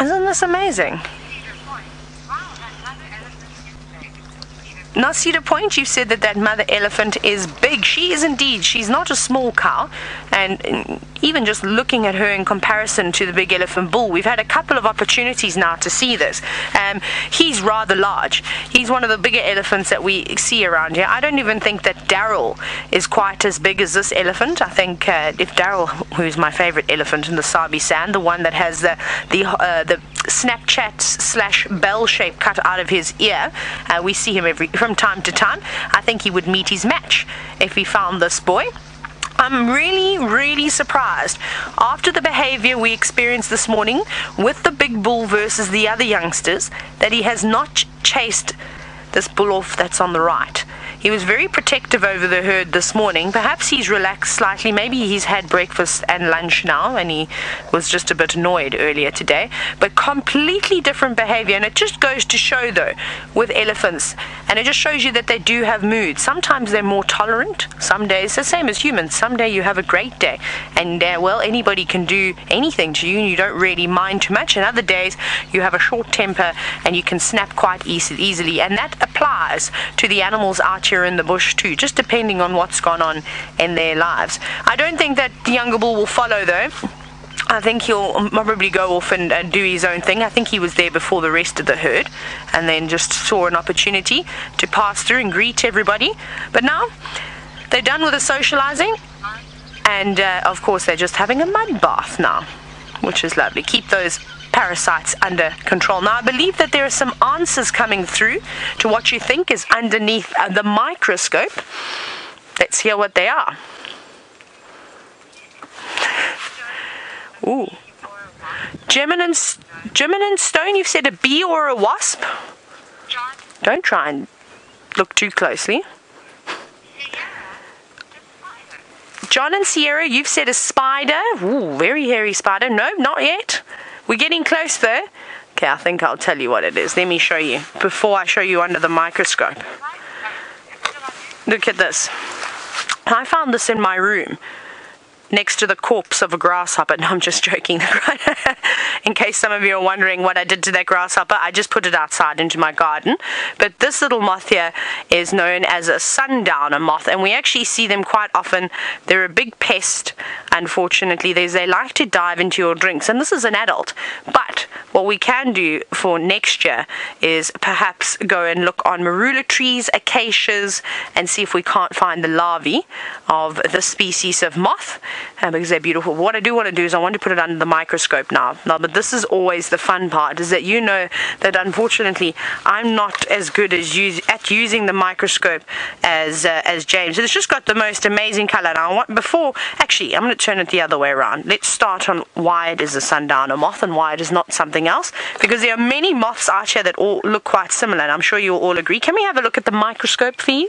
Isn't this amazing? Now, Cedar Point, you said that mother elephant is big. She is indeed. She's not a small cow, and even just looking at her in comparison to the big elephant bull, we've had a couple of opportunities now to see this. He's rather large. He's one of the bigger elephants that we see around here. I don't even think that Daryl is quite as big as this elephant. I think if Daryl, who's my favorite elephant in the Sabi Sand, the one that has the Snapchat / bell shape cut out of his ear, we see him from time to time. I think he would meet his match if he found this boy. I'm really, really surprised after the behavior we experienced this morning with the big bull versus the other youngsters that he has not chased this bull off that's on the right. He was very protective over the herd this morning. Perhaps he's relaxed slightly. Maybe he's had breakfast and lunch now, and he was just a bit annoyed earlier today. But completely different behavior, and it just goes to show, though, with elephants, and it just shows you that they do have moods. Sometimes they're more tolerant. Some days, the same as humans. Some day you have a great day, and anybody can do anything to you, and you don't really mind too much. And other days, you have a short temper, and you can snap quite easily, and that applies to the animals out here in the bush too, just depending on what's gone on in their lives. I don't think that the younger bull will follow, though. I think he'll probably go off and do his own thing. I think he was there before the rest of the herd, and then just saw an opportunity to pass through and greet everybody. But now they're done with the socializing, and of course they're just having a mud bath now, which is lovely. Keep those parasites under control. Now, I believe that there are some answers coming through to what you think is underneath the microscope. Let's hear what they are. Ooh. German and Stone, you've said a bee or a wasp? Don't try and look too closely. John and Sierra, you've said a spider. Ooh, very hairy spider. No, not yet. We're getting close though. Okay, I think I'll tell you what it is. Let me show you before I show you under the microscope. Look at this. I found this in my room next to the corpse of a grasshopper. No, I'm just joking. In case some of you are wondering what I did to that grasshopper, I just put it outside into my garden. But this little moth here is known as a sundowner moth, and we actually see them quite often. They're a big pest, unfortunately. They like to dive into your drinks, and this is an adult. But what we can do for next year is perhaps go and look on marula trees, acacias, and see if we can't find the larvae of this species of moth. because they're beautiful. What I do want to do is I want to put it under the microscope now. But this is always the fun part, is that you know that unfortunately I'm not as good as at using the microscope as James. It's just got the most amazing color. Now, actually, I'm going to turn it the other way around. Let's start on why it is a sundowner moth and why it is not something else, because there are many moths out here that all look quite similar, and I'm sure you'll all agree. Can we have a look at the microscope for you?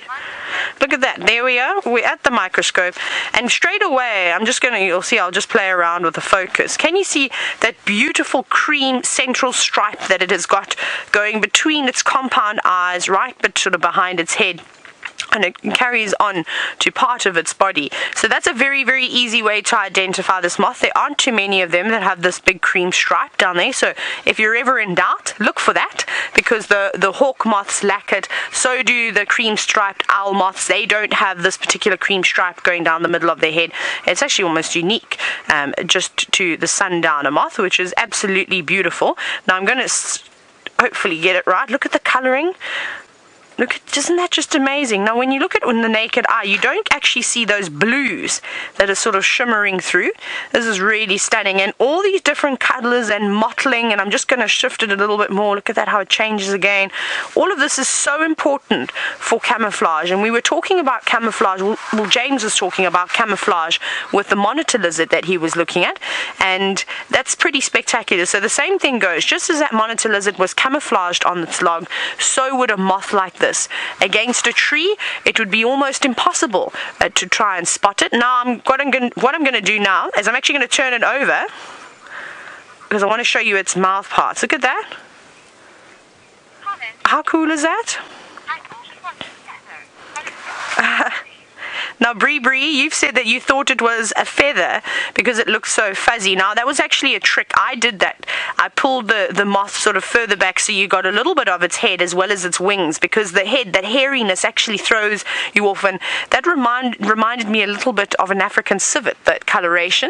Look at that. There we are. We're at the microscope, and straight away you'll see, I'll just play around with the focus. Can you see that beautiful cream central stripe that it has got going between its compound eyes, right but sort of behind its head? And it carries on to part of its body. So that's a very, very easy way to identify this moth. There aren't too many of them that have this big cream stripe down there. So if you're ever in doubt, look for that, because the hawk moths lack it. So do the cream striped owl moths. They don't have this particular cream stripe going down the middle of their head. It's actually almost unique just to the sundowner moth, which is absolutely beautiful. Now I'm going to hopefully get it right. Look at the coloring. Look, isn't that just amazing? Now, when you look at it with the naked eye, you don't actually see those blues that are sort of shimmering through. This is really stunning. And all these different colors and mottling, and I'm just going to shift it a little bit more. Look at that, how it changes again. All of this is so important for camouflage. And we were talking about camouflage. Well, James was talking about camouflage with the monitor lizard that he was looking at. And that's pretty spectacular. So the same thing goes. Just as that monitor lizard was camouflaged on its log, so would a moth like this. Against a tree, it would be almost impossible to try and spot it. Now, what I'm going to do now is I'm actually going to turn it over, because I want to show you its mouth parts. Look at that. How cool is that? Now, Bree, you've said that you thought it was a feather because it looks so fuzzy. Now, that was actually a trick. I did that. I pulled the moth sort of further back so you got a little bit of its head as well as its wings, because the head, that hairiness, actually throws you off. And that reminded me a little bit of an African civet, that coloration.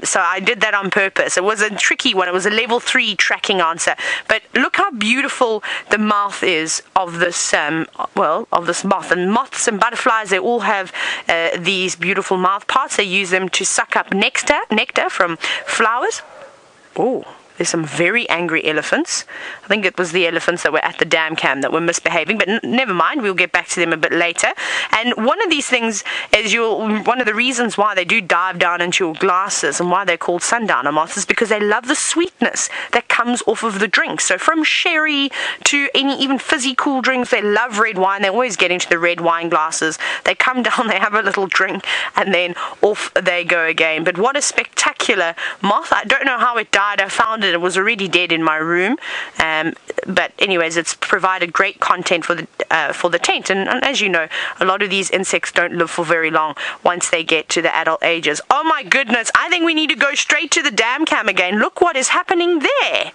So I did that on purpose. It was a tricky one. It was a level 3 tracking answer. But look how beautiful the mouth is of this, of this moth. And moths and butterflies, they all have these beautiful mouth parts. They use them to suck up nectar from flowers. Oh, there's some very angry elephants. I think it was the elephants that were at the dam cam that were misbehaving, but never mind, we'll get back to them a bit later. And one of these things is one of the reasons why they do dive down into your glasses and why they're called sundowner moths is because they love the sweetness that comes off of the drink. So from sherry to any even fizzy cool drinks, they love red wine. They always get into the red wine glasses. They come down, they have a little drink, and then off they go again. But what a spectacular moth. I don't know how it died. I found it was already dead in my room, but anyways, it's provided great content for the tent, and as you know, a lot of these insects don't live for very long once they get to the adult ages. Oh my goodness, I think we need to go straight to the dam cam again. Look what is happening there.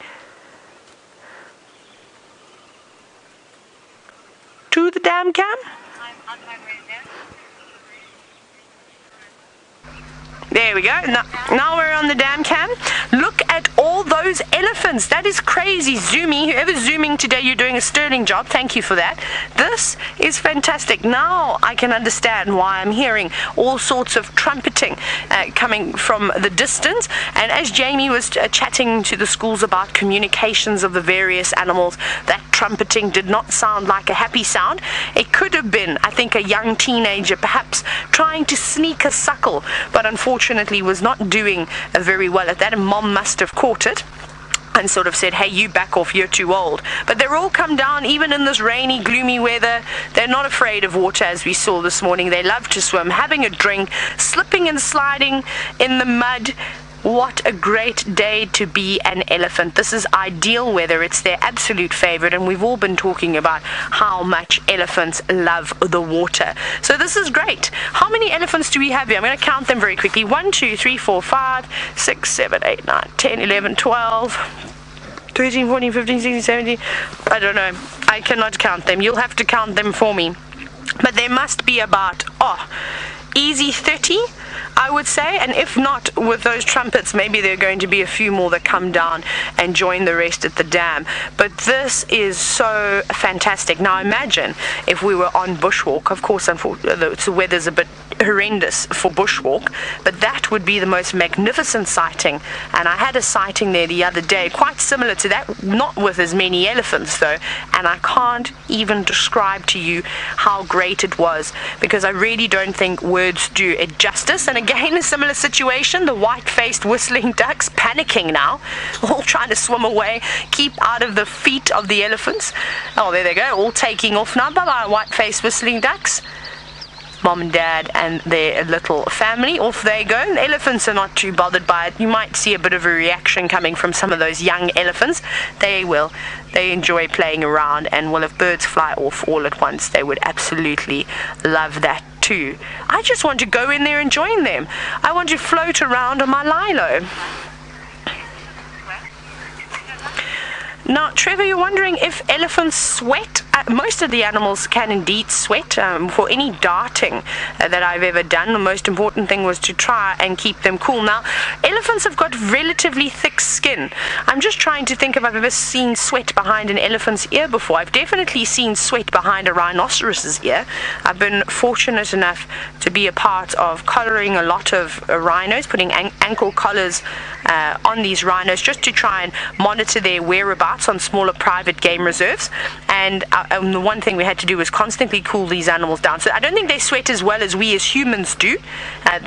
To the dam cam. There we go. Now we're on the dam cam. Look at all those elephants. That is crazy. Zoomy, whoever's zooming today, you're doing a sterling job. Thank you for that. This is fantastic. Now I can understand why I'm hearing all sorts of trumpeting coming from the distance. And as Jamie was chatting to the schools about communications of the various animals, that trumpeting did not sound like a happy sound. It could have been, I think, a young teenager perhaps trying to sneak a suckle, but unfortunately was not doing very well at that, and mom must have caught it and sort of said, hey, you back off, you're too old. But they're all come down, even in this rainy, gloomy weather. They're not afraid of water, as we saw this morning. They love to swim, having a drink, slipping and sliding in the mud. What a great day to be an elephant. This is ideal weather. It's their absolute favorite, and we've all been talking about how much elephants love the water. So this is great. How many elephants do we have here? I'm going to count them very quickly. 1, 2, 3, 4, 5, 6, 7, 8, 9, 10, 11, 12, 13, 14, 15, 16, 17. I don't know. I cannot count them. You'll have to count them for me. But there must be about, easy 30. I would say, and if not with those trumpets, maybe there are going to be a few more that come down and join the rest at the dam. But this is so fantastic. Now imagine if we were on bushwalk. Of course, the weather's a bit horrendous for bushwalk, but that would be the most magnificent sighting. And I had a sighting there the other day, quite similar to that, not with as many elephants though, and I can't even describe to you how great it was, because I really don't think words do it justice. And again, a similar situation, the white-faced whistling ducks panicking now, all trying to swim away, keep out of the feet of the elephants. Oh, there they go, all taking off now. Bye-bye, white-faced whistling ducks. Mom and dad and their little family, off they go. The elephants are not too bothered by it. You might see a bit of a reaction coming from some of those young elephants. They enjoy playing around, and well, if birds fly off all at once, they would absolutely love that too. I just want to go in there and join them. I want to float around on my lilo. Now, Trevor, you're wondering if elephants sweat. Most of the animals can indeed sweat. For any darting that I've ever done, the most important thing was to try and keep them cool. Now, elephants have got relatively thick skin. I'm just trying to think if I've ever seen sweat behind an elephant's ear before. I've definitely seen sweat behind a rhinoceros's ear. I've been fortunate enough to be a part of collaring a lot of rhinos, putting ankle collars on these rhinos just to try and monitor their whereabouts on smaller private game reserves. And the one thing we had to do was constantly cool these animals down. So I don't think they sweat as well as we as humans do.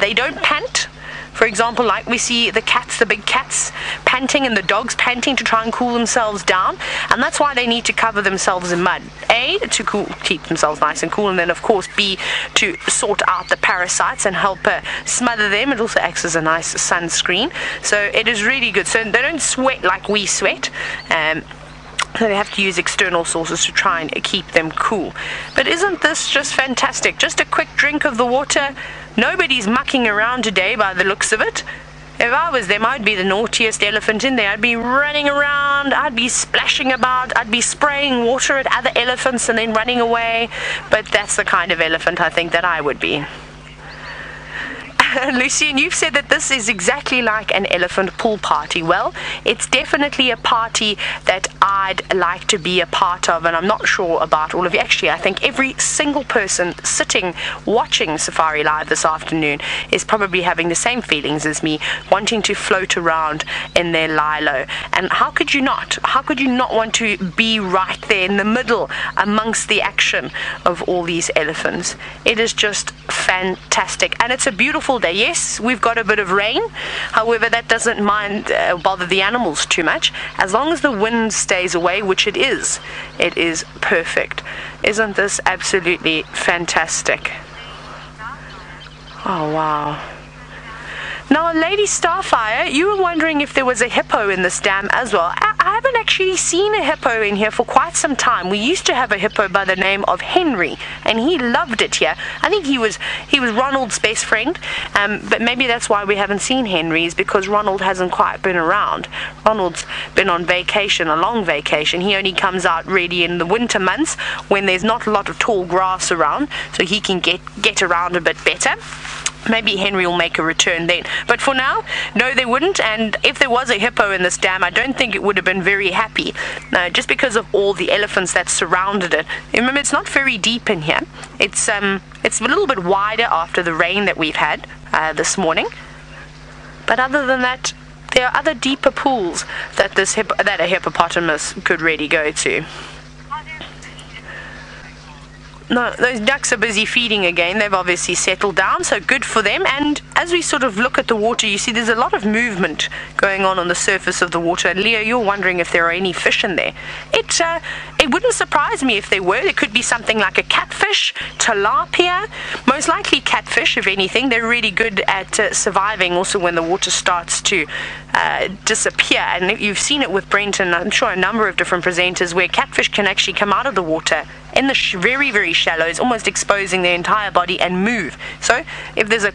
They don't pant. For example, like we see the cats, the big cats, panting, and the dogs panting to try and cool themselves down. And that's why they need to cover themselves in mud. A, to keep themselves nice and cool, and then of course B, to sort out the parasites and help smother them. It also acts as a nice sunscreen. So it is really good. So they don't sweat like we sweat. So they have to use external sources to try and keep them cool. But isn't this just fantastic? Just a quick drink of the water. Nobody's mucking around today by the looks of it. If I was them, I'd be the naughtiest elephant in there. I'd be running around, I'd be splashing about, I'd be spraying water at other elephants and then running away. But that's the kind of elephant I think that I would be. Lucian, you've said that this is exactly like an elephant pool party. Well, it's definitely a party that I'd like to be a part of, and I'm not sure about all of you. Actually, I think every single person sitting watching Safari Live this afternoon is probably having the same feelings as me, wanting to float around in their lilo. And how could you not? How could you not want to be right there in the middle amongst the action of all these elephants? It is just fantastic, and it's a beautiful day. Yes, we've got a bit of rain, however that doesn't bother the animals too much. As long as the wind stays away, which it is perfect. Isn't this absolutely fantastic? Oh wow. Now, Lady Starfire, you were wondering if there was a hippo in this dam as well. I haven't actually seen a hippo in here for quite some time. We used to have a hippo by the name of Henry, and he loved it here. I think he was Ronald's best friend, but maybe that's why we haven't seen Henry's, because Ronald hasn't quite been around. Ronald's been on vacation, a long vacation. He only comes out really in the winter months when there's not a lot of tall grass around, so he can get around a bit better. Maybe Henry will make a return then. But for now, no, they wouldn't. And if there was a hippo in this dam, I don't think it would have been very happy. No, just because of all the elephants that surrounded it. Remember, it's not very deep in here. It's a little bit wider after the rain that we've had this morning. But other than that, there are other deeper pools that a hippopotamus could really go to. No, those ducks are busy feeding again. They've obviously settled down, so good for them. And as we sort of look at the water, you see there's a lot of movement going on the surface of the water. And Leo, you're wondering if there are any fish in there. It wouldn't surprise me if there were. There could be something like a catfish, tilapia, most likely catfish, if anything. They're really good at surviving also when the water starts to disappear. And you've seen it with Brent and I'm sure a number of different presenters where catfish can actually come out of the water in the very, very shallows, almost exposing their entire body and move. So if there's a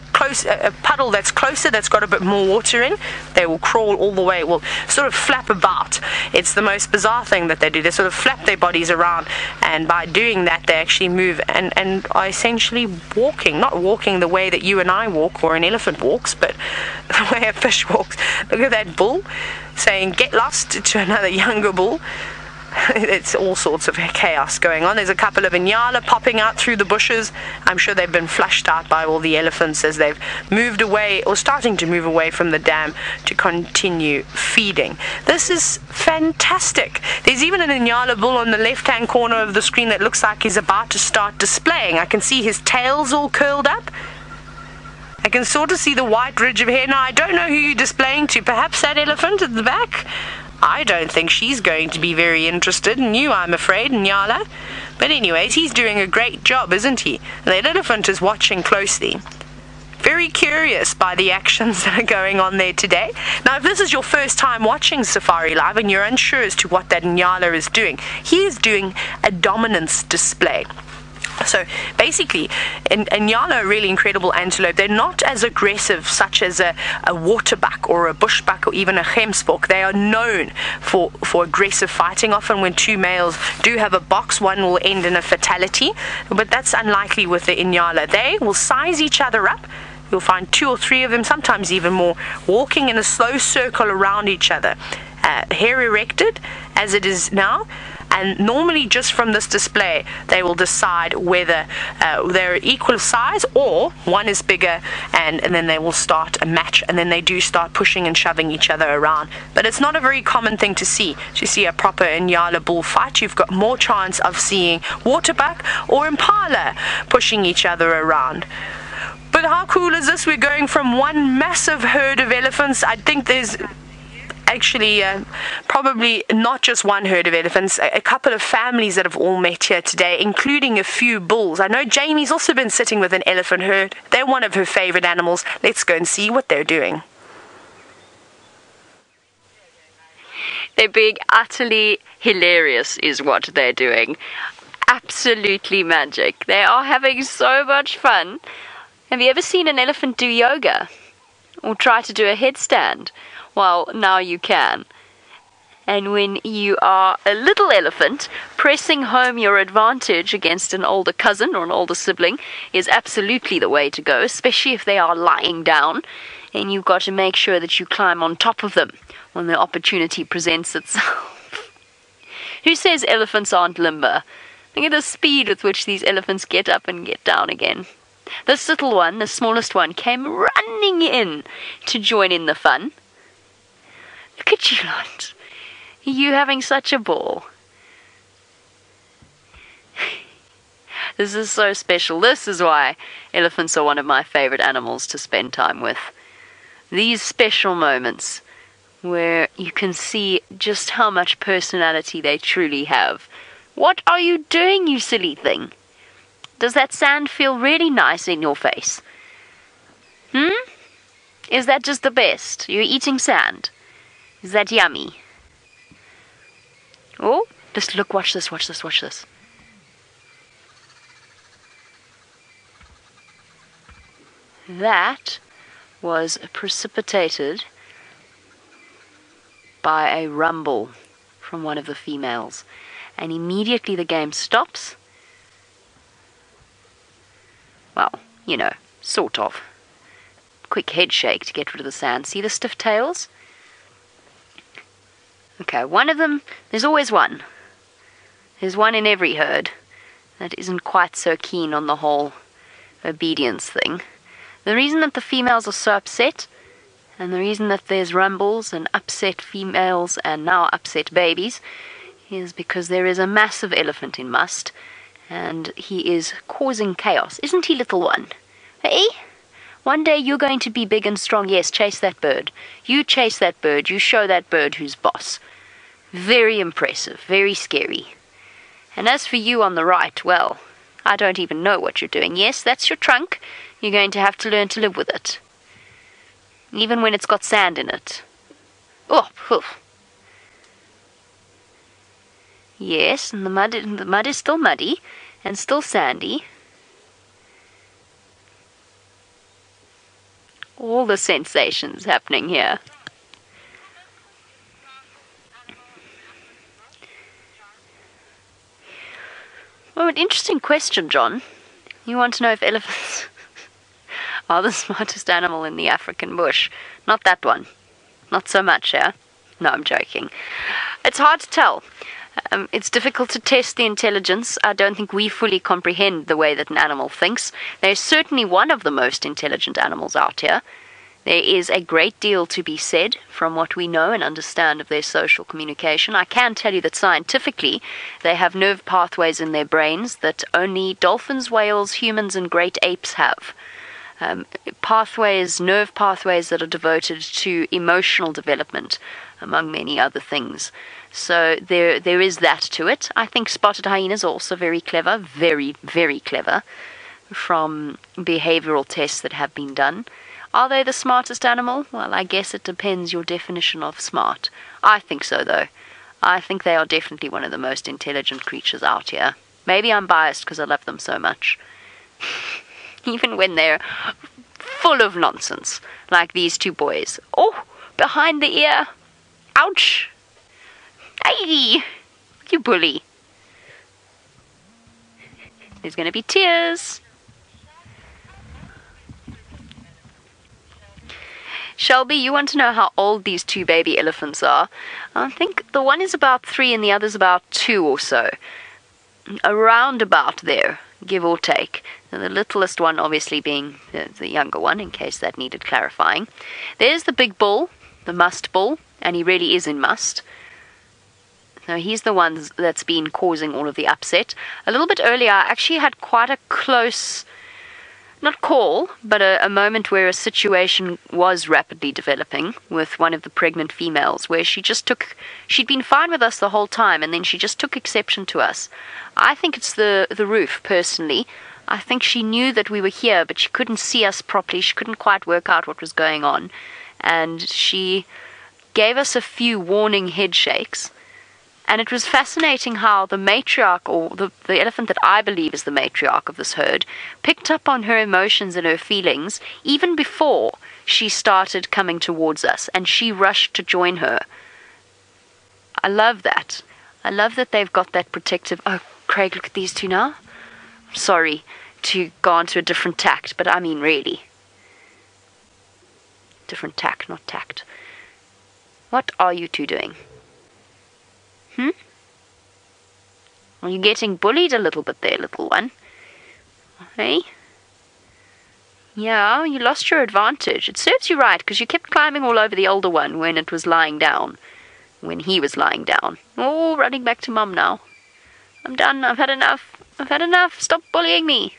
puddle that's closer, that's got a bit more water in, they will crawl all the way, will sort of flap about. It's the most bizarre thing that they do. They sort of flap their bodies around, and by doing that they actually move and are essentially walking, not walking the way that you and I walk or an elephant walks, but the way a fish walks. Look at that bull saying get lost to another younger bull. It's all sorts of chaos going on. There's a couple of Inyala popping out through the bushes. I'm sure they've been flushed out by all the elephants as they've moved away or starting to move away from the dam to continue feeding. This is fantastic. There's even an Inyala bull on the left-hand corner of the screen that looks like he's about to start displaying. I can see his tail's all curled up. I can sort of see the white ridge of hair. Now, I don't know who you're displaying to. Perhaps that elephant at the back? I don't think she's going to be very interested in you, I'm afraid, Nyala. But anyways, he's doing a great job, isn't he? And that elephant is watching closely. Very curious by the actions that are going on there today. Now, if this is your first time watching Safari Live and you're unsure as to what that Nyala is doing, he is doing a dominance display. So basically, Inyala are really incredible antelope. They're not as aggressive, such as a waterbuck or a bushbuck or even a gemsbok. They are known for aggressive fighting. Often when two males do have a box, one will end in a fatality. But that's unlikely with the Inyala. They will size each other up. You'll find 2 or 3 of them, sometimes even more, walking in a slow circle around each other. Hair erected, as it is now. And normally just from this display they will decide whether they're equal size or one is bigger, and then they will start a match, and then they do start pushing and shoving each other around. But it's not a very common thing to see. To see a proper Inyala bull fight, you've got more chance of seeing waterbuck or impala pushing each other around. But how cool is this? We're going from one massive herd of elephants. I think there's actually probably not just one herd of elephants, a couple of families that have all met here today, including a few bulls. I know Jamie's also been sitting with an elephant herd. They're one of her favorite animals. Let's go and see what they're doing. They're being utterly hilarious is what they're doing. Absolutely magic. They are having so much fun. Have you ever seen an elephant do yoga? Or try to do a headstand? Well, now you can. And when you are a little elephant, pressing home your advantage against an older cousin or an older sibling is absolutely the way to go, especially if they are lying down. And you've got to make sure that you climb on top of them when the opportunity presents itself. Who says elephants aren't limber? Look at the speed with which these elephants get up and get down again. This little one, the smallest one, came running in to join in the fun. Look at you lot. You having such a ball. This is so special. This is why elephants are one of my favorite animals to spend time with. These special moments where you can see just how much personality they truly have. What are you doing, you silly thing? Does that sand feel really nice in your face? Is that just the best? You're eating sand. Is that yummy? Oh, just look, watch this, watch this, watch this. That was precipitated by a rumble from one of the females. And immediately the game stops. Well, you know, sort of. Quick head shake to get rid of the sand. See the stiff tails? Okay, one of them, there's always one. There's one in every herd that isn't quite so keen on the whole obedience thing. The reason that the females are so upset, and the reason that there's rumbles and upset females and now upset babies, is because there is a massive elephant in must, and he is causing chaos. Isn't he, little one? Hey? One day you're going to be big and strong. Yes, chase that bird. You chase that bird. You show that bird who's boss. Very impressive. Very scary. And as for you on the right, well, I don't even know what you're doing. Yes, that's your trunk. You're going to have to learn to live with it. Even when it's got sand in it. Oh, poof. Yes, and the mud is still muddy and still sandy. All the sensations happening here. Oh, an interesting question, John. You want to know if elephants are the smartest animal in the African bush? Not that one. Not so much, yeah? No, I'm joking. It's hard to tell. It's difficult to test the intelligence. I don't think we fully comprehend the way that an animal thinks. They're certainly one of the most intelligent animals out here. There is a great deal to be said from what we know and understand of their social communication. I can tell you that scientifically, they have nerve pathways in their brains that only dolphins, whales, humans, and great apes have. Nerve pathways that are devoted to emotional development, among many other things. So there is that to it. I think spotted hyenas are also very clever, very, very clever, from behavioral tests that have been done. Are they the smartest animal? Well, I guess it depends your definition of smart. I think so, though. I think they are definitely one of the most intelligent creatures out here. Maybe I'm biased because I love them so much. Even when they're full of nonsense, like these two boys. Oh, behind the ear. Ouch. Hey, you bully. There's going to be tears. Shelby, you want to know how old these two baby elephants are? I think the one is about 3 and the other's about 2 or so. Around about there, give or take. The littlest one obviously being the younger one, in case that needed clarifying. There's the big bull, the must bull, and he really is in must. So he's the one that's been causing all of the upset. A little bit earlier, I actually had quite a close, not call, but a moment where a situation was rapidly developing with one of the pregnant females, where she'd been fine with us the whole time, and then she just took exception to us. I think it's the roof, personally. I think she knew that we were here, but she couldn't see us properly. She couldn't quite work out what was going on. And she gave us a few warning head shakes. And it was fascinating how the matriarch, or the elephant that I believe is the matriarch of this herd, picked up on her emotions and her feelings even before she started coming towards us, and she rushed to join her. I love that. I love that they've got that protective... Oh, Craig, look at these two now. Sorry to go on to a different tact, but I mean really. Different tact, not tact. What are you two doing? Are you getting bullied a little bit there, little one? Hey? Yeah, you lost your advantage. It serves you right, because you kept climbing all over the older one when it was lying down. When he was lying down. Oh, running back to Mum now. I'm done. I've had enough. I've had enough. Stop bullying me.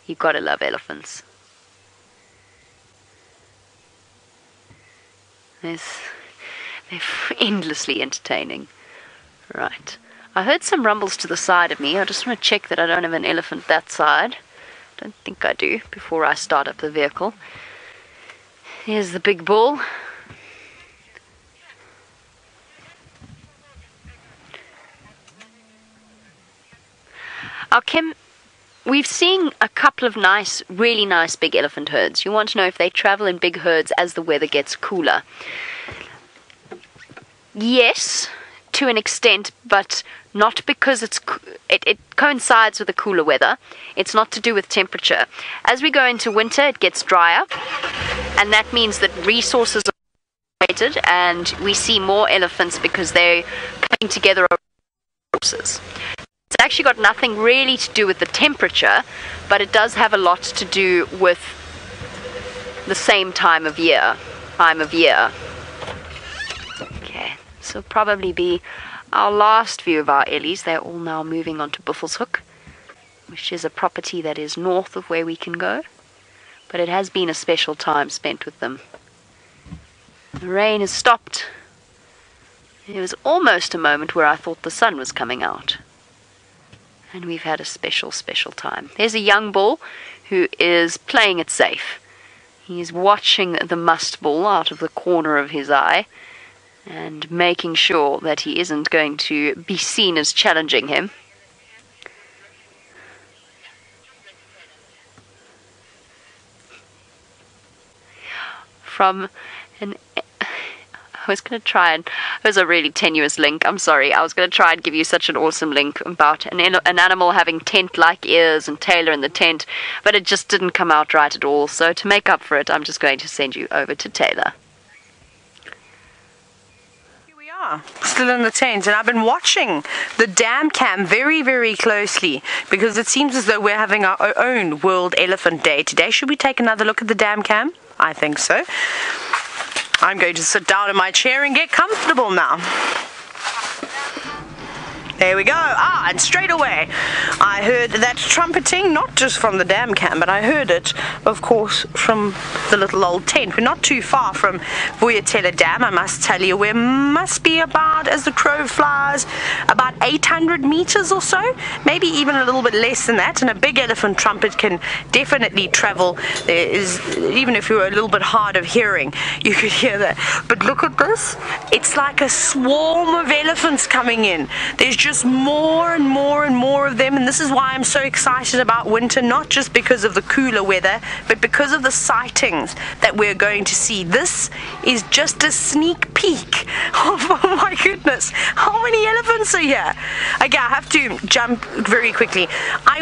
You've got to love elephants. They're endlessly entertaining. Right. I heard some rumbles to the side of me. I just want to check that I don't have an elephant that side. Don't think I do before I start up the vehicle. Here's the big bull. Kim, we've seen a couple of really nice big elephant herds. You want to know if they travel in big herds as the weather gets cooler. Yes, to an extent, but not because it coincides with the cooler weather. It's not to do with temperature. As we go into winter, it gets drier, and that means that resources are created, and we see more elephants because they're coming together over resources. It's actually got nothing really to do with the temperature, but it does have a lot to do with the same time of year. Okay, this will probably be our last view of our Ellies. They're all now moving on to Buffelshoek, which is a property that is north of where we can go, but it has been a special time spent with them. The rain has stopped. There was almost a moment where I thought the sun was coming out. And we've had a special, special time. There's a young bull who is playing it safe. He's watching the must ball out of the corner of his eye and making sure that he isn't going to be seen as challenging him. From an... I was going to try and... It was a really tenuous link. I'm sorry. I was going to try and give you such an awesome link about an animal having tent-like ears and tailor in the tent, but it just didn't come out right at all. So to make up for it, I'm just going to send you over to Taylor. Here we are, still in the tent, and I've been watching the dam cam very, very closely because it seems as though we're having our own World Elephant Day today. Should we take another look at the dam cam? I think so. I'm going to sit down in my chair and get comfortable now. There we go. And straight away I heard that trumpeting, not just from the dam cam, but I heard it, of course, from the little old tent. We're not too far from Vuyatela Dam, I must tell you. We must be about, as the crow flies, about 800 meters or so, maybe even a little bit less than that. And a big elephant trumpet can definitely travel. There is, even if you were a little bit hard of hearing, you could hear that. But look at this. It's like a swarm of elephants coming in. There's just more and more and more of them, and this is why I'm so excited about winter, not just because of the cooler weather, but because of the sightings that we're going to see. This is just a sneak peek. Oh my goodness, how many elephants are here? Okay, I have to jump very quickly.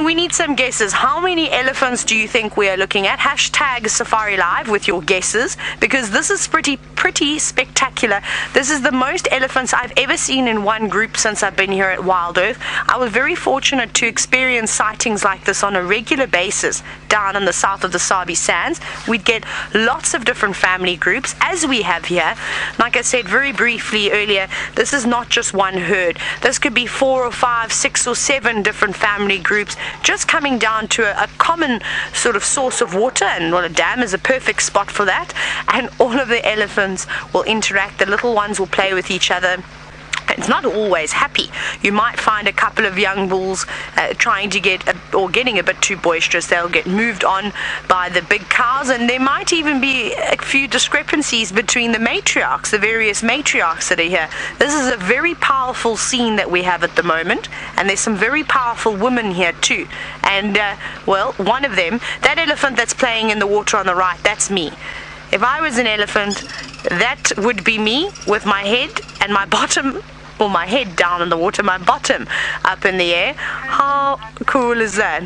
We need some guesses. How many elephants do you think we are looking at? Hashtag Safari Live with your guesses, because this is pretty spectacular. This is the most elephants I've ever seen in one group since I've been here at Wild Earth. I was very fortunate to experience sightings like this on a regular basis down in the south of the Sabi Sands. We'd get lots of different family groups, as we have here. Like I said very briefly earlier, this is not just one herd. This could be 4 or 5, 6 or 7 different family groups just coming down to a common sort of source of water, and well, a dam is a perfect spot for that. And all of the elephants will interact. The little ones will play with each other. It's not always happy. You might find a couple of young bulls trying to getting a bit too boisterous. They'll get moved on by the big cows, and there might even be a few discrepancies between the matriarchs, the various matriarchs that are here. This is a very powerful scene that we have at the moment, and there's some very powerful women here too. And well, one of them, that elephant that's playing in the water on the right, that's me. If I was an elephant, that would be me with my head and my bottom, or my head down in the water, my bottom up in the air. How cool is that?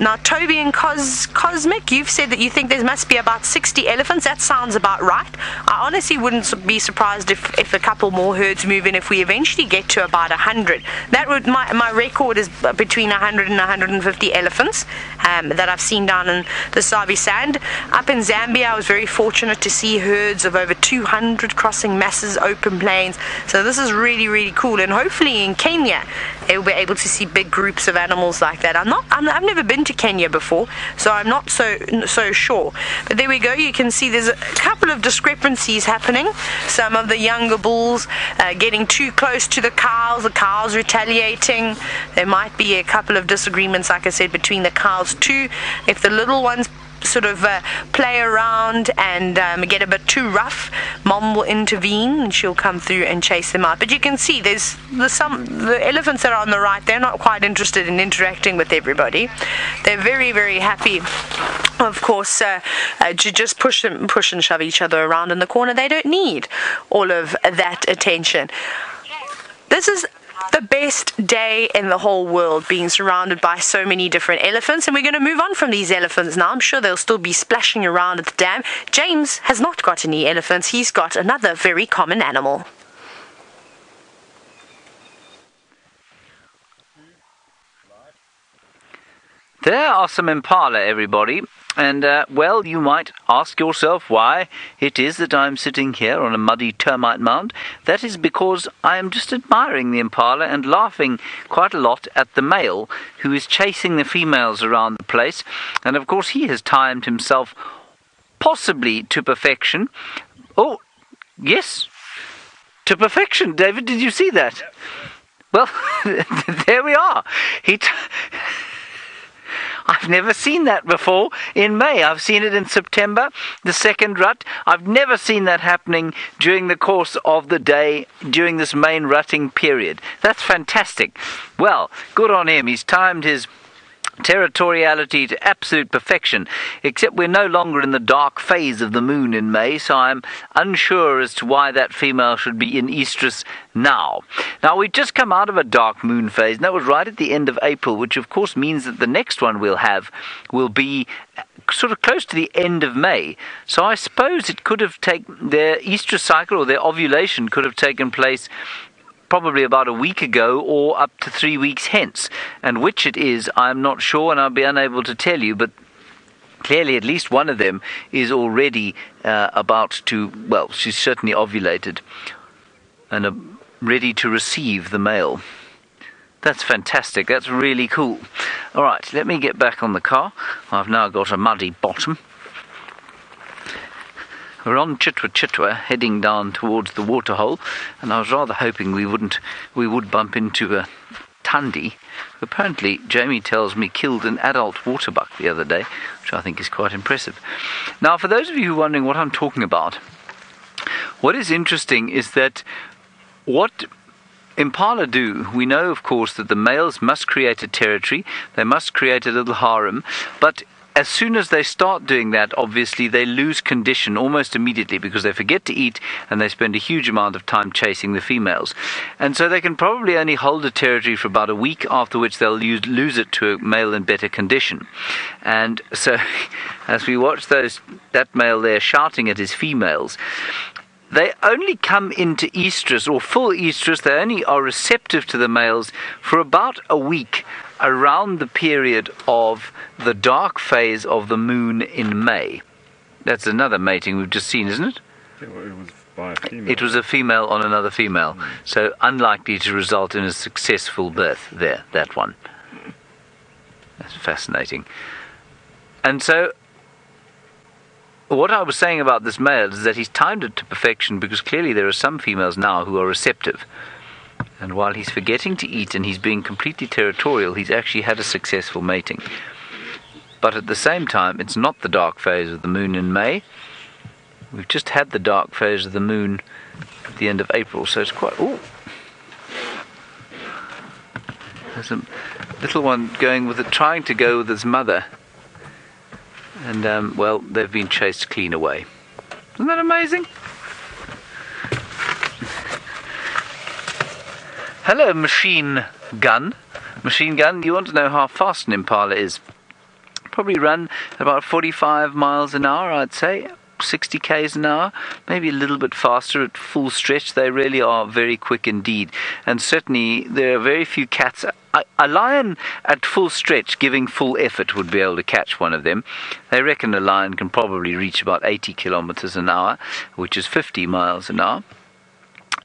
Now, Toby and Cosmic, you've said that you think there must be about 60 elephants. That sounds about right. I honestly wouldn't be surprised if a couple more herds move in, if we eventually get to about 100. That would, my record is between 100 and 150 elephants that I've seen down in the Sabi Sand. Up in Zambia, I was very fortunate to see herds of over 200 crossing masses, open plains. So this is really, really cool. And hopefully in Kenya, we'll be able to see big groups of animals like that. I've never been to Kenya before, so I'm not so sure. But there we go. You can see there's a couple of discrepancies happening. Some of the younger bulls getting too close to the cows retaliating. There might be a couple of disagreements, like I said, between the cows too. If the little ones sort of play around and get a bit too rough, Mom will intervene and she'll come through and chase them out. But you can see the elephants that are on the right, they're not quite interested in interacting with everybody. They're very, very happy, of course, to just push and shove each other around in the corner. They don't need all of that attention. This is the best day in the whole world, being surrounded by so many different elephants, and we're going to move on from these elephants now. I'm sure they'll still be splashing around at the dam. James has not got any elephants. He's got another very common animal. There are some impala, everybody. And, well, you might ask yourself why it is that I'm sitting here on a muddy termite mound. That is because I am just admiring the impala and laughing quite a lot at the male who is chasing the females around the place. And, of course, he has timed himself possibly to perfection. Oh, yes, to perfection. David, did you see that? Well, there we are. I've never seen that before in May. I've seen it in September, the second rut. I've never seen that happening during the course of the day, during this main rutting period. That's fantastic. Well, good on him. He's timed his territoriality to absolute perfection, except we're no longer in the dark phase of the moon in May, so I'm unsure as to why that female should be in estrus now. Now, we've just come out of a dark moon phase, and that was right at the end of April, which of course means that the next one we'll have will be sort of close to the end of May. So I suppose it could have taken their estrus cycle, or their ovulation could have taken place probably about a week ago or up to 3 weeks hence. And which it is, I'm not sure, and I'll be unable to tell you, but clearly at least one of them is already about to, well, she's certainly ovulated and ready to receive the male. That's fantastic. That's really cool. All right, let me get back on the car. I've now got a muddy bottom. We're on Chitwa, heading down towards the waterhole, and I was rather hoping we would bump into a Tundi, who apparently, Jamie tells me, killed an adult waterbuck the other day, which I think is quite impressive. Now, for those of you who are wondering what I'm talking about, what is interesting is that what impala do, we know, of course, that the males must create a territory, they must create a little harem, but as soon as they start doing that, obviously, they lose condition almost immediately because they forget to eat and they spend a huge amount of time chasing the females. And so they can probably only hold a territory for about a week, after which they'll lose it to a male in better condition. And so as we watch that male there shouting at his females, they only come into estrus, or full estrus, they only are receptive to the males for about a week, around the period of the dark phase of the moon in May. That's another mating we've just seen, isn't it? It was by a female. It was a female on another female. So unlikely to result in a successful birth there, that one. That's fascinating. And so what I was saying about this male is that he's timed it to perfection, because clearly there are some females now who are receptive. And while he's forgetting to eat and he's being completely territorial, he's actually had a successful mating. But at the same time, it's not the dark phase of the moon in May. We've just had the dark phase of the moon at the end of April, so it's quite... Ooh! There's a little one trying to go with his mother. And, well, they've been chased clean away. Isn't that amazing? Hello, machine gun. Machine gun, you want to know how fast an impala is? Probably run about 45 miles an hour, I'd say. 60 k's an hour, maybe a little bit faster at full stretch. They really are very quick indeed. And certainly there are very few cats. A lion at full stretch, giving full effort, would be able to catch one of them. They reckon a lion can probably reach about 80 kilometers an hour, which is 50 miles an hour.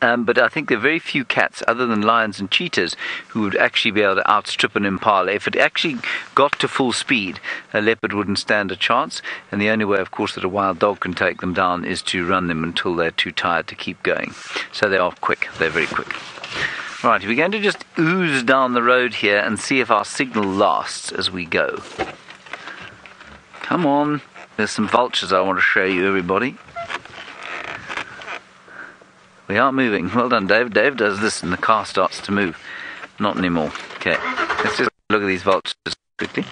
But I think there are very few cats, other than lions and cheetahs, who would actually be able to outstrip an impala. If it actually got to full speed, a leopard wouldn't stand a chance. And the only way, of course, that a wild dog can take them down is to run them until they're too tired to keep going. So they are quick. They're very quick. Right, we're going to just ooze down the road here and see if our signal lasts as we go. Come on. There's some vultures I want to show you, everybody. We are moving. Well done, Dave. Dave does this and the car starts to move. Not anymore. Okay, let's just look at these vultures quickly.